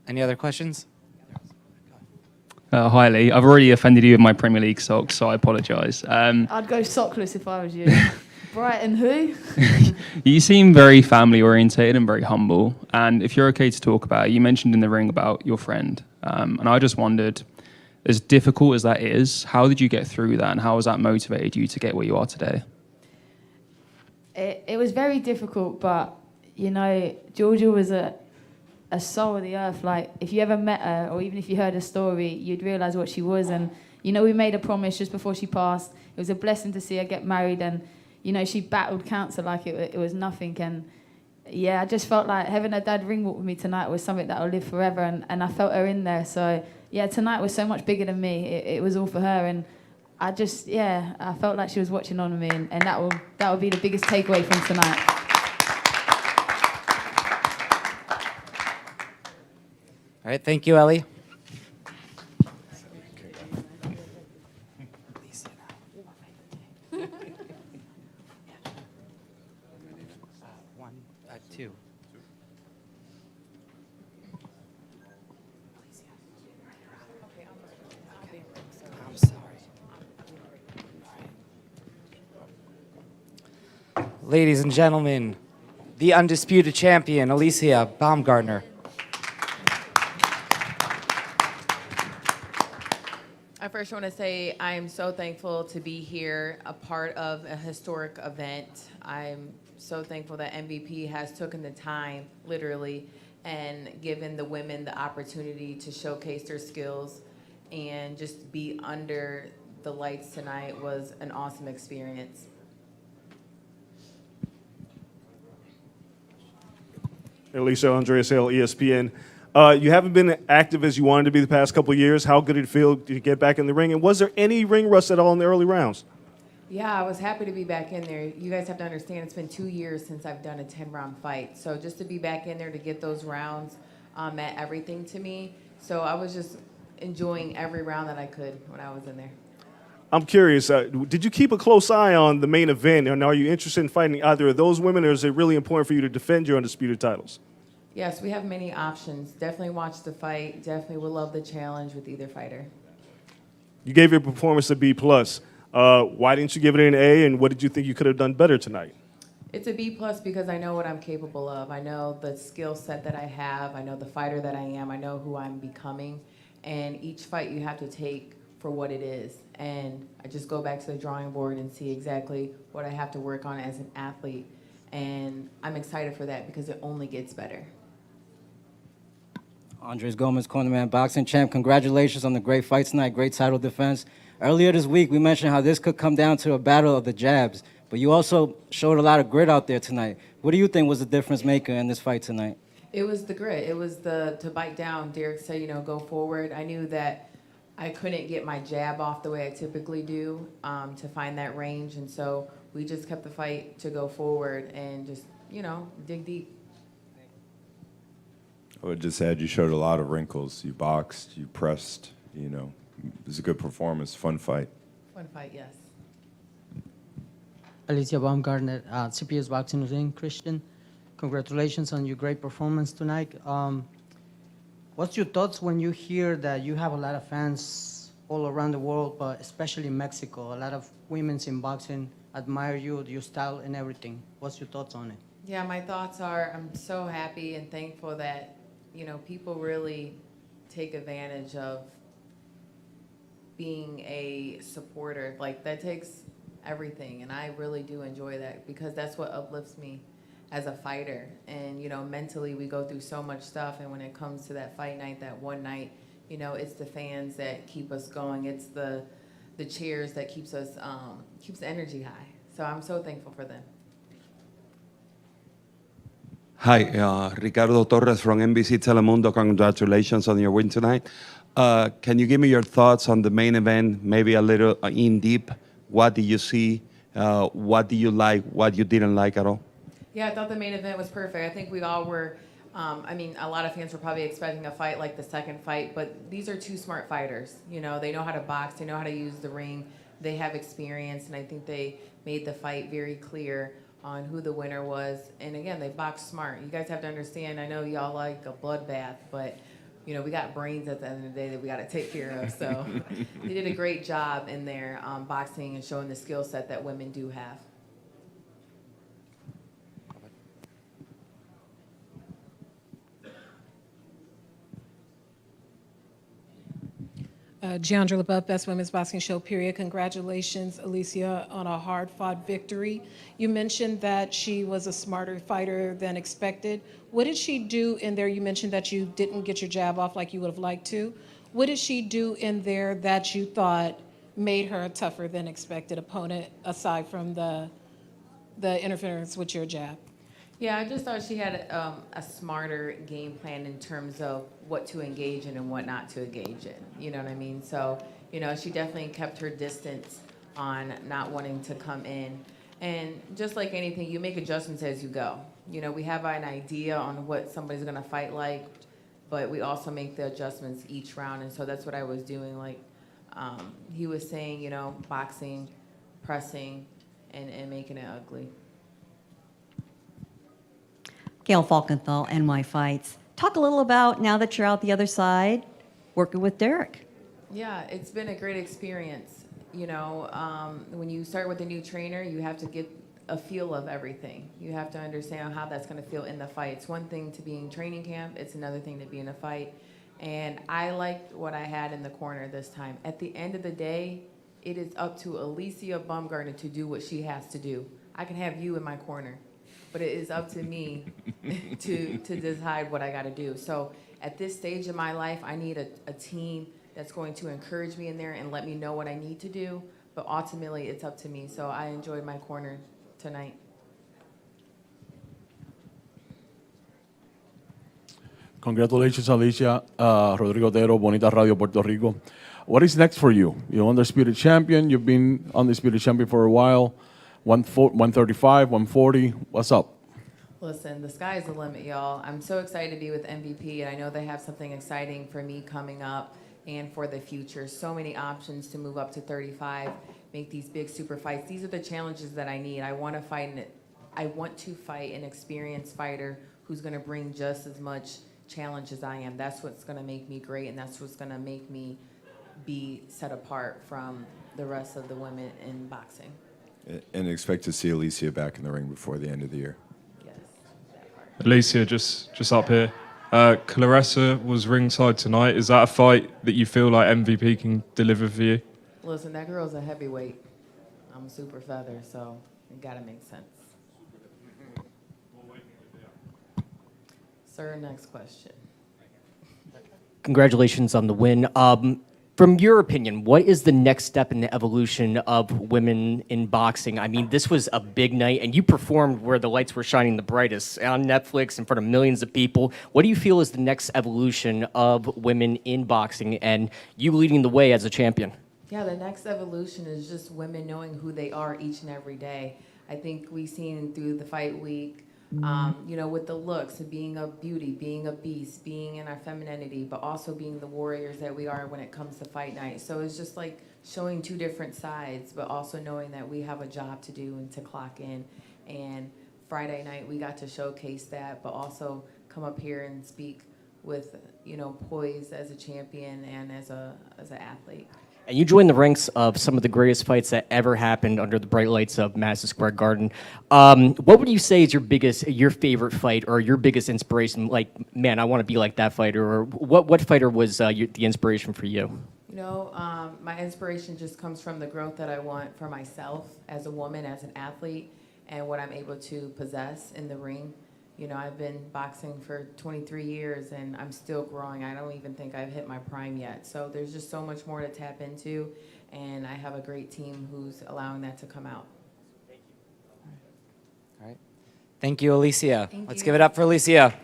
[SPEAKER 11] Any other questions?
[SPEAKER 19] Hi, Lee. I've already offended you with my Premier League socks, so I apologise.
[SPEAKER 15] I'd go sockless if I was you. Brighton who?
[SPEAKER 19] You seem very family orientated and very humble. And if you're okay to talk about it, you mentioned in the ring about your friend. And I just wondered, as difficult as that is, how did you get through that, and how has that motivated you to get where you are today?
[SPEAKER 15] It was very difficult, but you know, Georgia was a soul of the earth. Like, if you ever met her, or even if you heard her story, you'd realise what she was. And you know, we made a promise just before she passed. It was a blessing to see her get married, and you know, she battled cancer like it was nothing. And yeah, I just felt like having her dad ring walk with me tonight was something that will live forever, and I felt her in there. So yeah, tonight was so much bigger than me. It was all for her, and I just, yeah, I felt like she was watching on me, and that will be the biggest takeaway from tonight.
[SPEAKER 11] All right, thank you, Ellie. One, two. Ladies and gentlemen, the undisputed champion, Alicia Baumgartner.
[SPEAKER 20] I first want to say I am so thankful to be here, a part of a historic event. I'm so thankful that MVP has taken the time, literally, and given the women the opportunity to showcase their skills, and just be under the lights tonight was an awesome experience.
[SPEAKER 4] Alicia, Andreas Hale, ESPN. You haven't been active as you wanted to be the past couple of years. How good did it feel to get back in the ring? And was there any ring rust at all in the early rounds?
[SPEAKER 20] Yeah, I was happy to be back in there. You guys have to understand it's been 2 years since I've done a 10-round fight. So just to be back in there to get those rounds meant everything to me. So I was just enjoying every round that I could when I was in there.
[SPEAKER 4] I'm curious, did you keep a close eye on the main event? And are you interested in fighting either of those women, or is it really important for you to defend your undisputed titles?
[SPEAKER 20] Yes, we have many options. Definitely watch the fight. Definitely would love the challenge with either fighter.
[SPEAKER 4] You gave your performance a B+. Why didn't you give it an A, and what did you think you could have done better tonight?
[SPEAKER 20] It's a B+ because I know what I'm capable of. I know the skill set that I have. I know the fighter that I am. I know who I'm becoming. And each fight you have to take for what it is. And I just go back to the drawing board and see exactly what I have to work on as an athlete. And I'm excited for that because it only gets better.
[SPEAKER 10] Andres Gomez, cornerman, boxing champ. Congratulations on the great fight tonight, great title defense. Earlier this week, we mentioned how this could come down to a battle of the jabs, but you also showed a lot of grit out there tonight. What do you think was the difference maker in this fight tonight?
[SPEAKER 20] It was the grit. It was to bite down. Derek said, go forward. I knew that I couldn't get my jab off the way I typically do to find that range, and so we just kept the fight to go forward and just, dig deep.
[SPEAKER 12] I would just add you showed a lot of wrinkles. You boxed, you pressed, it was a good performance, fun fight.
[SPEAKER 20] Fun fight, yes.
[SPEAKER 21] Alicia Baumgartner, CPS Boxing Ring, Christian. Congratulations on your great performance tonight. What's your thoughts when you hear that you have a lot of fans all around the world, but especially in Mexico? A lot of women in boxing admire you, your style and everything. What's your thoughts on it?
[SPEAKER 20] Yeah, my thoughts are I'm so happy and thankful that, people really take advantage of being a supporter. Like, that takes everything, and I really do enjoy that because that's what uplifts me as a fighter. And, mentally we go through so much stuff, and when it comes to that fight night, that one night, it's the fans that keep us going. It's the cheers that keeps us, keeps the energy high. So I'm so thankful for them.
[SPEAKER 22] Hi, Ricardo Torres from NBC Telemundo. Congratulations on your win tonight. Can you give me your thoughts on the main event, maybe a little in deep? What did you see? What do you like? What you didn't like at all?
[SPEAKER 20] Yeah, I thought the main event was perfect. I think we all were, a lot of fans were probably expecting a fight like the second fight, but these are two smart fighters. They know how to box, they know how to use the ring, they have experience, and I think they made the fight very clear on who the winner was. And again, they boxed smart. You guys have to understand, I know y'all like a bloodbath, but we got brains at the end of the day that we got to take care of. So they did a great job in their boxing and showing the skill set that women do have.
[SPEAKER 9] Giandra LaBeouf, Best Women's Boxing Show, period. Congratulations, Alicia, on a hard-fought victory. You mentioned that she was a smarter fighter than expected. What did she do in there? You mentioned that you didn't get your jab off like you would have liked to. What did she do in there that you thought made her a tougher than expected opponent, aside from the interference with your jab?
[SPEAKER 20] Yeah, I just thought she had a smarter game plan in terms of what to engage in and what not to engage in. You know what I mean? So, she definitely kept her distance on not wanting to come in. And just like anything, you make adjustments as you go. We have an idea on what somebody's going to fight like, but we also make the adjustments each round. And so that's what I was doing. Like he was saying, boxing, pressing, and making it ugly.
[SPEAKER 18] Gail Falkenthal, NY Fights. Talk a little about, now that you're out the other side, working with Derek.
[SPEAKER 20] Yeah, it's been a great experience. When you start with a new trainer, you have to get a feel of everything. You have to understand how that's going to feel in the fight. It's one thing to be in training camp. It's another thing to be in a fight. And I liked what I had in the corner this time. At the end of the day, it is up to Alicia Baumgartner to do what she has to do. I can have you in my corner, but it is up to me to decide what I got to do. So at this stage of my life, I need a team that's going to encourage me in there and let me know what I need to do. But ultimately, it's up to me. So I enjoyed my corner tonight.
[SPEAKER 8] Congratulations, Alicia. Rodrigo Otero, Bonita Radio, Puerto Rico. What is next for you? You're undisputed champion. You've been undisputed champion for a while. 135, 140. What's up?
[SPEAKER 20] Listen, the sky is the limit, y'all. I'm so excited to be with MVP, and I know they have something exciting for me coming up and for the future. So many options to move up to 35, make these big super fights. These are the challenges that I need. I want to fight an experienced fighter who's going to bring just as much challenge as I am. That's what's going to make me great, and that's what's going to make me be set apart from the rest of the women in boxing.
[SPEAKER 12] And expect to see Alicia back in the ring before the end of the year.
[SPEAKER 1] Alicia, just up here. Clarissa was ringside tonight. Is that a fight that you feel like MVP can deliver for you?
[SPEAKER 20] Listen, that girl's a heavyweight. I'm a super feather, so it gotta make sense. Sir, next question.
[SPEAKER 7] Congratulations on the win. From your opinion, what is the next step in the evolution of women in boxing? I mean, this was a big night, and you performed where the lights were shining the brightest, on Netflix, in front of millions of people. What do you feel is the next evolution of women in boxing, and you leading the way as a champion?
[SPEAKER 20] Yeah, the next evolution is just women knowing who they are each and every day. I think we've seen through the fight week, with the looks of being a beauty, being a beast, being in our femininity, but also being the warriors that we are when it comes to fight night. So it's just like showing two different sides, but also knowing that we have a job to do and to clock in. And Friday night, we got to showcase that, but also come up here and speak with, poise as a champion and as an athlete.
[SPEAKER 7] And you joined the ranks of some of the greatest fights that ever happened under the bright lights of Madison Square Garden. What would you say is your favorite fight or your biggest inspiration? Like, man, I want to be like that fighter. Or what fighter was the inspiration for you?
[SPEAKER 20] My inspiration just comes from the growth that I want for myself as a woman, as an athlete, and what I'm able to possess in the ring. I've been boxing for 23 years and I'm still growing. I don't even think I've hit my prime yet. So there's just so much more to tap into, and I have a great team who's allowing that to come out.
[SPEAKER 11] All right. Thank you, Alicia. Let's
[SPEAKER 20] you.
[SPEAKER 11] give it up for Alicia.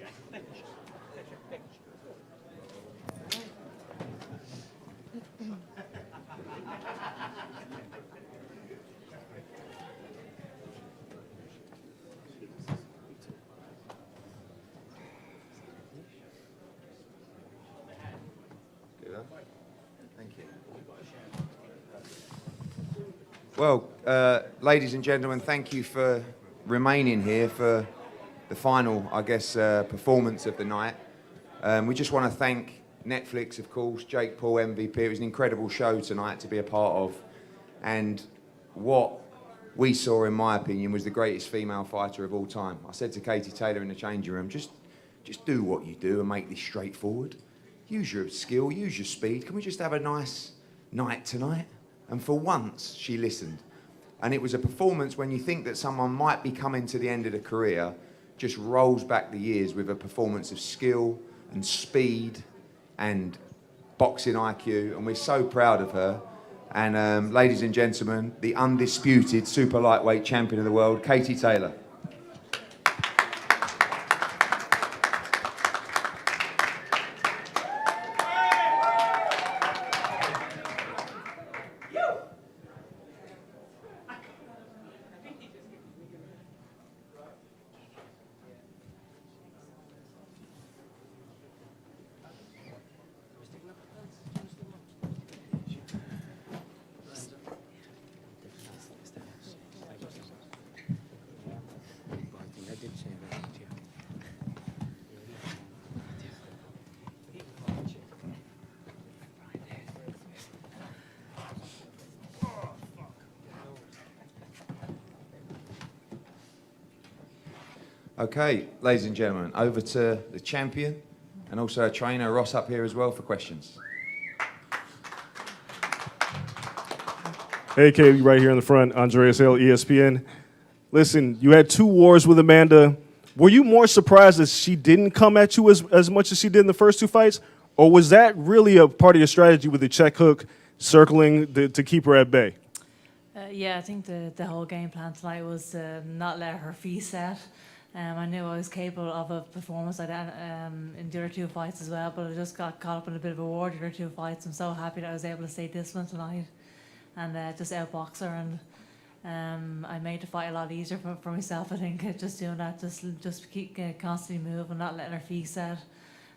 [SPEAKER 2] Thank you. Well, ladies and gentlemen, thank you for remaining here for the final, performance of the night. We just want to thank Netflix, of course, Jake Paul, MVP. It was an incredible show tonight to be a part of. And what we saw, in my opinion, was the greatest female fighter of all time. I said to Katie Taylor in the changing room, just do what you do and make this straightforward. Use your skill, use your speed. Can we just have a nice night tonight? And for once, she listened. And it was a performance when you think that someone might be coming to the end of the career, just rolls back the years with a performance of skill and speed and boxing IQ. And we're so proud of her. And ladies and gentlemen, the undisputed super lightweight champion of the world, Katie Taylor. Okay, ladies and gentlemen, over to the champion and also a trainer, Ross, up here as well for questions.
[SPEAKER 4] Hey, Katie, right here in the front, Andreas Hill, ESPN. Listen, you had 2 wars with Amanda. Were you more surprised that she didn't come at you as much as she did in the first 2 fights? Or was that really a part of your strategy with the check hook circling to keep her at bay?
[SPEAKER 3] Yeah, I think the whole game plan tonight was to not let her feet set. I knew I was capable of a performance like that in the other 2 fights as well, but I just got caught up in a bit of a war in the other 2 fights. I'm so happy that I was able to stay disciplined tonight and just outbox her, and I made the fight a lot easier for myself. I think just doing that, just keep constantly moving, not letting her feet set,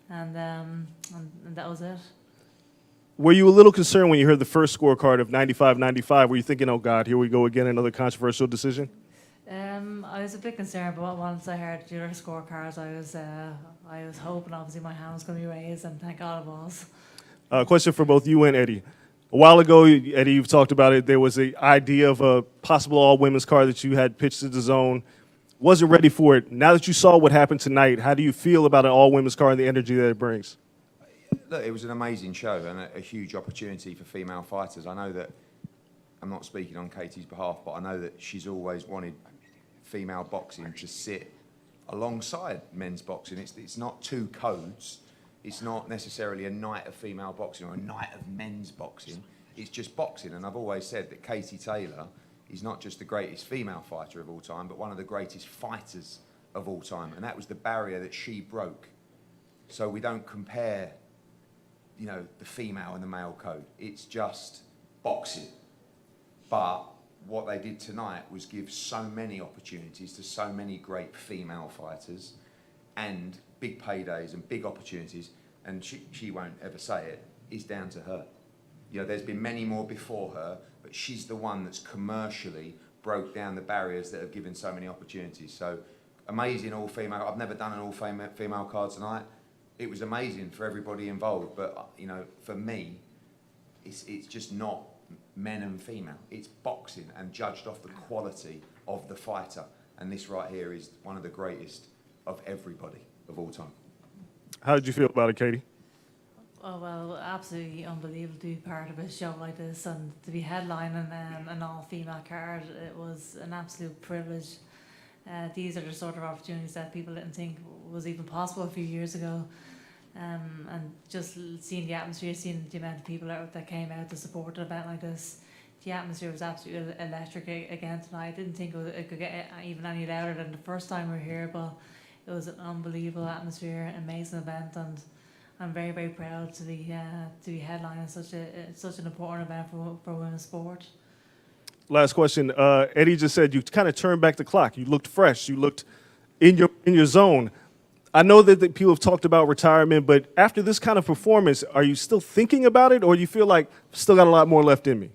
[SPEAKER 3] and that was it.
[SPEAKER 4] Were you a little concerned when you heard the first scorecard of 95-95? Were you thinking, oh God, here we go again, another controversial decision?
[SPEAKER 3] I was a bit concerned, but once I heard the other scorecards, I was hoping obviously my hand was going to be raised, and thank God it was.
[SPEAKER 4] Question for both you and Eddie. A while ago, Eddie, you've talked about it. There was an idea of a possible all-women's card that you had pitched to the zone. Wasn't ready for it. Now that you saw what happened tonight, how do you feel about an all-women's card and the energy that it brings?
[SPEAKER 2] Look, it was an amazing show and a huge opportunity for female fighters. I know that, I'm not speaking on Katie's behalf, but I know that she's always wanted female boxing to sit alongside men's boxing. It's not 2 codes. It's not necessarily a night of female boxing or a night of men's boxing. It's just boxing. And I've always said that Katie Taylor is not just the greatest female fighter of all time, but one of the greatest fighters of all time. And that was the barrier that she broke. So we don't compare, you know, the female and the male code. It's just boxing. But what they did tonight was give so many opportunities to so many great female fighters and big paydays and big opportunities, and she won't ever say it, is down to her. You know, there's been many more before her, but she's the one that's commercially broke down the barriers that have given so many opportunities. So amazing all-female. I've never done an all-female card tonight. It was amazing for everybody involved, but you know, for me, it's just not men and female. It's boxing and judged off the quality of the fighter. And this right here is one of the greatest of everybody of all time.
[SPEAKER 4] How did you feel about it, Katie?
[SPEAKER 3] Oh, well, absolutely unbelievable to be part of a show like this and to be headlining an all-female card. It was an absolute privilege. These are the sort of opportunities that people didn't think was even possible a few years ago. And just seeing the atmosphere, seeing the amount of people that came out to support an event like this, the atmosphere was absolutely electric again tonight. I didn't think it could get even any louder than the first time we were here, but it was an unbelievable atmosphere, an amazing event, and I'm very, very proud to be headlining such an important event for women's sport.
[SPEAKER 4] Last question. Eddie just said you kind of turned back the clock. You looked fresh. You looked in your zone. I know that people have talked about retirement, but after this kind of performance, are you still thinking about it, or do you feel like still got a lot more left in me?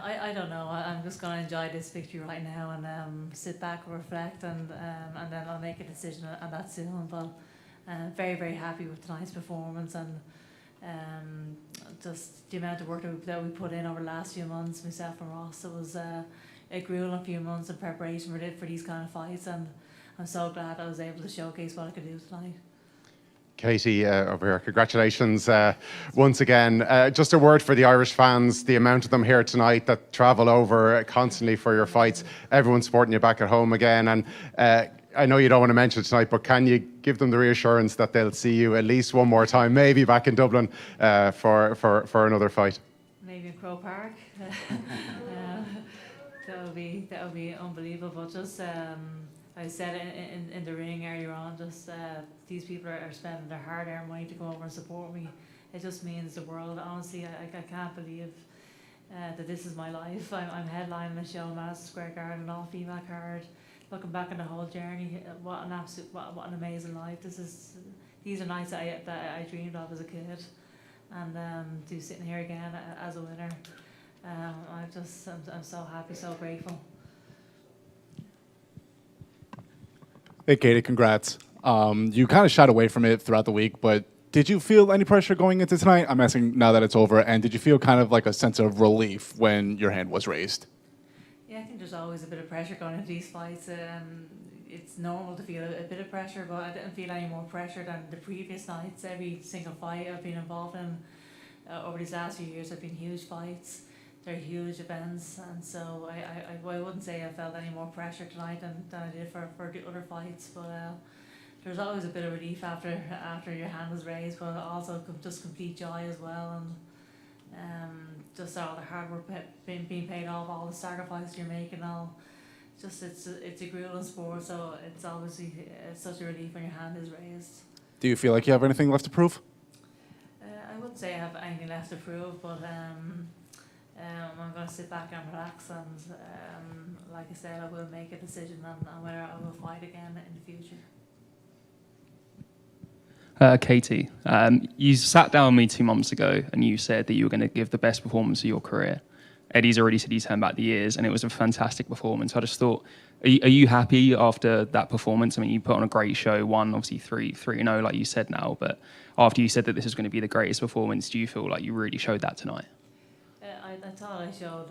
[SPEAKER 3] I don't know. I'm just going to enjoy this victory right now and sit back, reflect, and then I'll make a decision on that soon. But very, very happy with tonight's performance and just the amount of work that we put in over the last few months, myself and Ross. It was a grueling few months in preparation for these kind of fights, and I'm so glad I was able to showcase what I could do tonight.
[SPEAKER 6] Katie, over here, congratulations once again. Just a word for the Irish fans, the amount of them here tonight that travel over constantly for your fights. Everyone's supporting you back at home again. And I know you don't want to mention it tonight, but can you give them the reassurance that they'll see you at least one more time, maybe back in Dublin for another fight?
[SPEAKER 3] Maybe in Croke Park. That would be unbelievable. Just I said it in the ring earlier on, just these people are spending their hard-earned money to go over and support me. It just means the world. Honestly, I can't believe that this is my life. I'm headlining a show, Madison Square Garden, an all-female card. Looking back on the whole journey, what an amazing life. These are nights that I dreamed of as a kid, and to be sitting here again as a winner, I'm so happy, so grateful.
[SPEAKER 23] Hey, Katie, congrats. You kind of shied away from it throughout the week, but did you feel any pressure going into tonight? I'm asking now that it's over, and did you feel kind of like a sense of relief when your hand was raised?
[SPEAKER 3] Yeah, I think there's always a bit of pressure going into these fights. it's normal to feel a bit of pressure, but I didn't feel any more pressure than the previous nights. Every single fight I've been involved in over these last few years have been huge fights. They're huge events, and so I wouldn't say I felt any more pressure tonight than I did for the other fights. But there's always a bit of relief after your hand is raised, but also just complete joy as well, and just all the hard work being paid off, all the sacrifices you're making, all. Just it's a grueling sport, so it's obviously such a relief when your hand is raised.
[SPEAKER 23] Do you feel like you have anything left to prove?
[SPEAKER 3] I wouldn't say I have anything left to prove, but I'm going to sit back and relax, and like I said, I will make a decision on whether I will fight again in the future.
[SPEAKER 19] Katie, you sat down with me 2 months ago and you said that you were going to give the best performance of your career. Eddie's already said he's turned back the years, and it was a fantastic performance. I just thought, are you happy after that performance? I mean, you put on a great show, won obviously 3-0, like you said now, but after you said that this was going to be the greatest performance, do you feel like you really showed that tonight?
[SPEAKER 3] I thought I showed,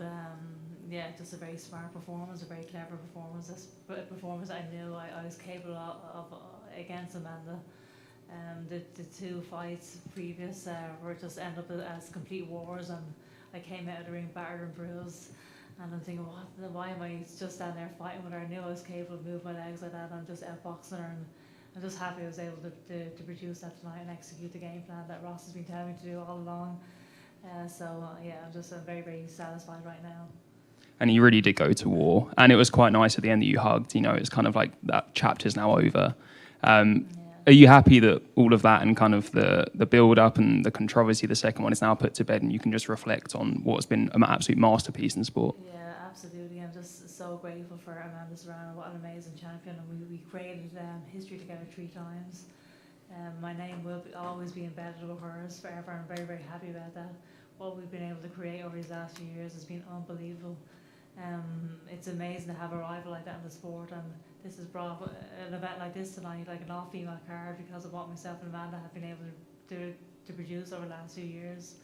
[SPEAKER 3] just a very smart performance, a very clever performance, a performance I knew I was capable of against Amanda. The two fights previous were just ended up as complete wars, and I came out of the ring battered and bruised, and I'm thinking, why am I just down there fighting with her? I knew I was capable of moving my legs like that. I'm just outboxing her, and I'm just happy I was able to produce that tonight and execute the game plan that Ross has been telling me to do all along. I'm very, very satisfied right now.
[SPEAKER 19] And you really did go to war, and it was quite nice at the end that you hugged. You know, it's kind of like that chapter's now over. Are you happy that all of that and kind of the build-up and the controversy of the second one is now put to bed, and you can just reflect on what's been an absolute masterpiece in sport?
[SPEAKER 3] Yeah, absolutely. I'm just so grateful for Amanda Serrano. What an amazing champion. And we created history together 3 times. My name will always be embedded with hers forever. I'm very, very happy about that. What we've been able to create over these last few years has been unbelievable. It's amazing to have a rival like that in the sport, and this has brought an event like this tonight, like an all-female card, because of what myself and Amanda have been able to produce over the last few years.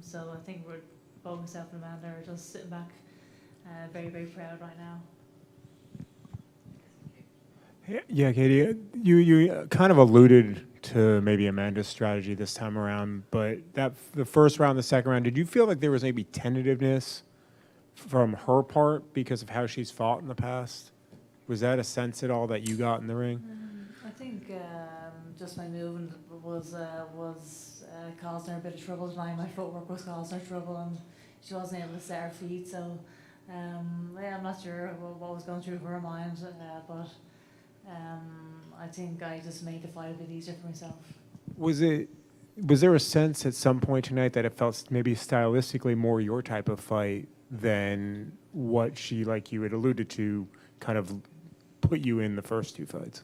[SPEAKER 3] So I think both myself and Amanda are just sitting back very, very proud right now.
[SPEAKER 13] Yeah, Katie, you kind of alluded to maybe Amanda's strategy this time around, but the first round, the second round, did you feel like there was maybe tentativeness from her part because of how she's fought in the past? Was that a sense at all that you got in the ring?
[SPEAKER 3] I think just my movement was causing her a bit of trouble tonight. My footwork was causing her trouble, and she wasn't able to set her feet. So I'm not sure what was going through her mind, but I think I just made the fight a bit easier for myself.
[SPEAKER 13] Was there a sense at some point tonight that it felt maybe stylistically more your type of fight than what she, like you had alluded to, kind of put you in the first 2 fights?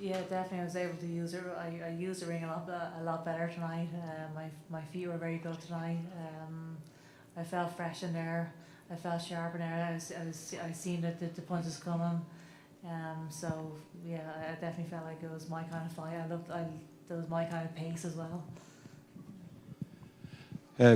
[SPEAKER 3] Yeah, definitely. I was able to use her. I used the ring a lot better tonight. My feet were very good tonight. I felt fresh in there. I felt sharp in there. I seen that the punches coming. So yeah, I definitely felt like it was my kind of fight. That was my kind of pace as well.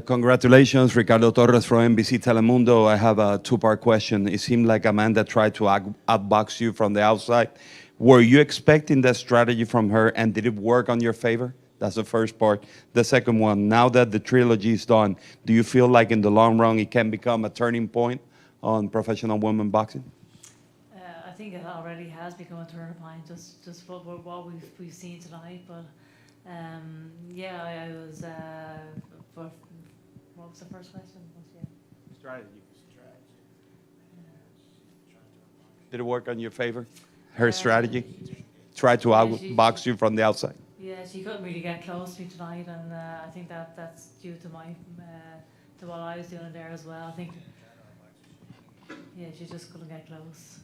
[SPEAKER 22] Congratulations, Ricardo Torres from NBC Telemundo. I have a 2-part question. It seemed like Amanda tried to outbox you from the outside. Were you expecting that strategy from her, and did it work on your favor? That's the first part. The second one, now that the trilogy is done, do you feel like in the long run it can become a turning point on professional women boxing?
[SPEAKER 3] I think it already has become a turning point, just what we've seen tonight. But I was. What was the first question?
[SPEAKER 22] Strategy. Did it work on your favor? Her strategy? Try to outbox you from the outside?
[SPEAKER 3] Yeah, she couldn't really get close to me tonight, and I think that's due to to what I was doing there as well. I think, she just couldn't get close.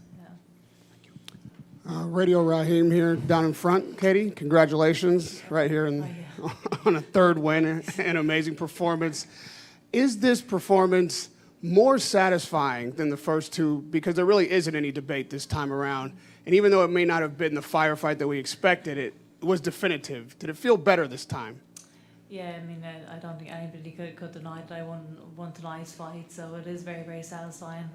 [SPEAKER 3] Yeah.
[SPEAKER 16] Radio Raheem here, down in front. Katie, congratulations, right here on a 3rd win, an amazing performance. Is this performance more satisfying than the first 2? Because there really isn't any debate this time around. And even though it may not have been the firefight that we expected, it was definitive. Did it feel better this time?
[SPEAKER 3] Yeah, I mean, I don't think anybody could deny that I won tonight's fight, so it is very, very satisfying.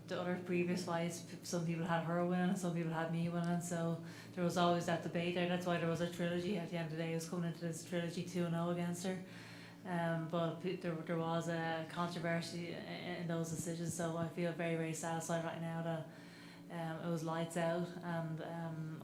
[SPEAKER 3] The other previous fights, some people had her winning, some people had me winning, so there was always that debate there. That's why there was a trilogy at the end of the day. It was coming into this trilogy 2-0 against her. But there was a controversy in those decisions, so I feel very, very satisfied right now that it was lights out, and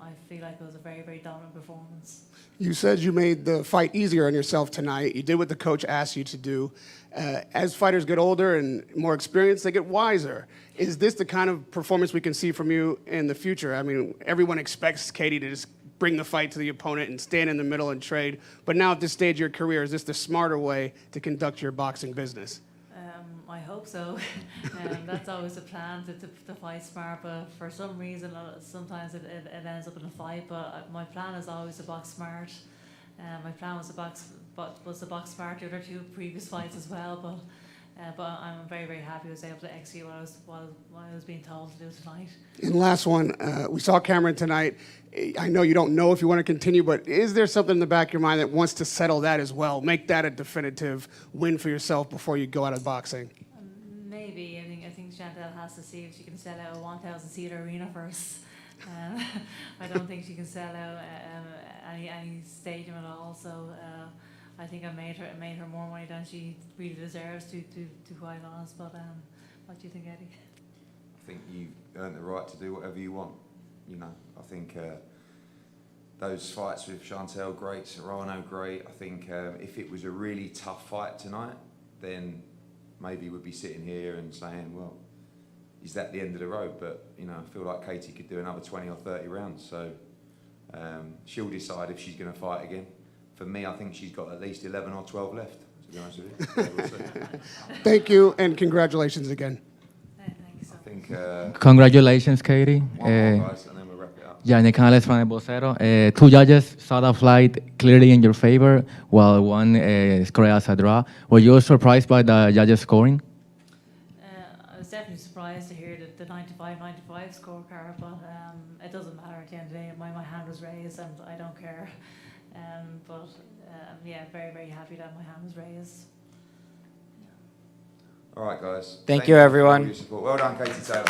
[SPEAKER 3] I feel like it was a very, very dominant performance.
[SPEAKER 16] You said you made the fight easier on yourself tonight. You did what the coach asked you to do. As fighters get older and more experienced, they get wiser. Is this the kind of performance we can see from you in the future? I mean, everyone expects Katie to just bring the fight to the opponent and stand in the middle and trade. But now at this stage of your career, is this the smarter way to conduct your boxing business?
[SPEAKER 3] I hope so. That's always the plan, to fight smart, but for some reason, sometimes it ends up in a fight, but my plan is always to box smart. My plan was to box smart the other two previous fights as well, but I'm very, very happy I was able to execute what I was being told to do tonight.
[SPEAKER 16] And last one, we saw Cameron tonight. I know you don't know if you want to continue, but is there something in the back of your mind that wants to settle that as well? Make that a definitive win for yourself before you go out of boxing?
[SPEAKER 3] Maybe. I think Chantel has to see if she can sell out a 1,000-seat arena first. I don't think she can sell out any stadium at all. So I think I made her more money than she really deserves, to quite honest. But what do you think, Eddie?
[SPEAKER 2] I think you've earned the right to do whatever you want. You know, I think those fights with Chantel, great. Serrano, great. I think if it was a really tough fight tonight, then maybe we'd be sitting here and saying, well, is that the end of the road? But, you know, I feel like Katie could do another 20 or 30 rounds. So she'll decide if she's going to fight again. For me, I think she's got at least 11 or 12 left, to be honest with you. We'll see.
[SPEAKER 16] Thank you, and congratulations again.
[SPEAKER 2] I think...
[SPEAKER 5] Congratulations, Katie.
[SPEAKER 2] One more, guys, and then we'll wrap it up.
[SPEAKER 5] Yannick Canales from El Vocero. Two judges saw the flight clearly in your favor, while one scored as a draw. Were you surprised by the judges' scoring?
[SPEAKER 3] I was definitely surprised to hear the 95-95 scorecard, but it doesn't matter at the end of the day. My hand was raised, and I don't care. Yeah, very, very happy that my hand was raised.
[SPEAKER 2] All right, guys.
[SPEAKER 11] Thank you, everyone.
[SPEAKER 2] For your support. Well done, Katie Taylor.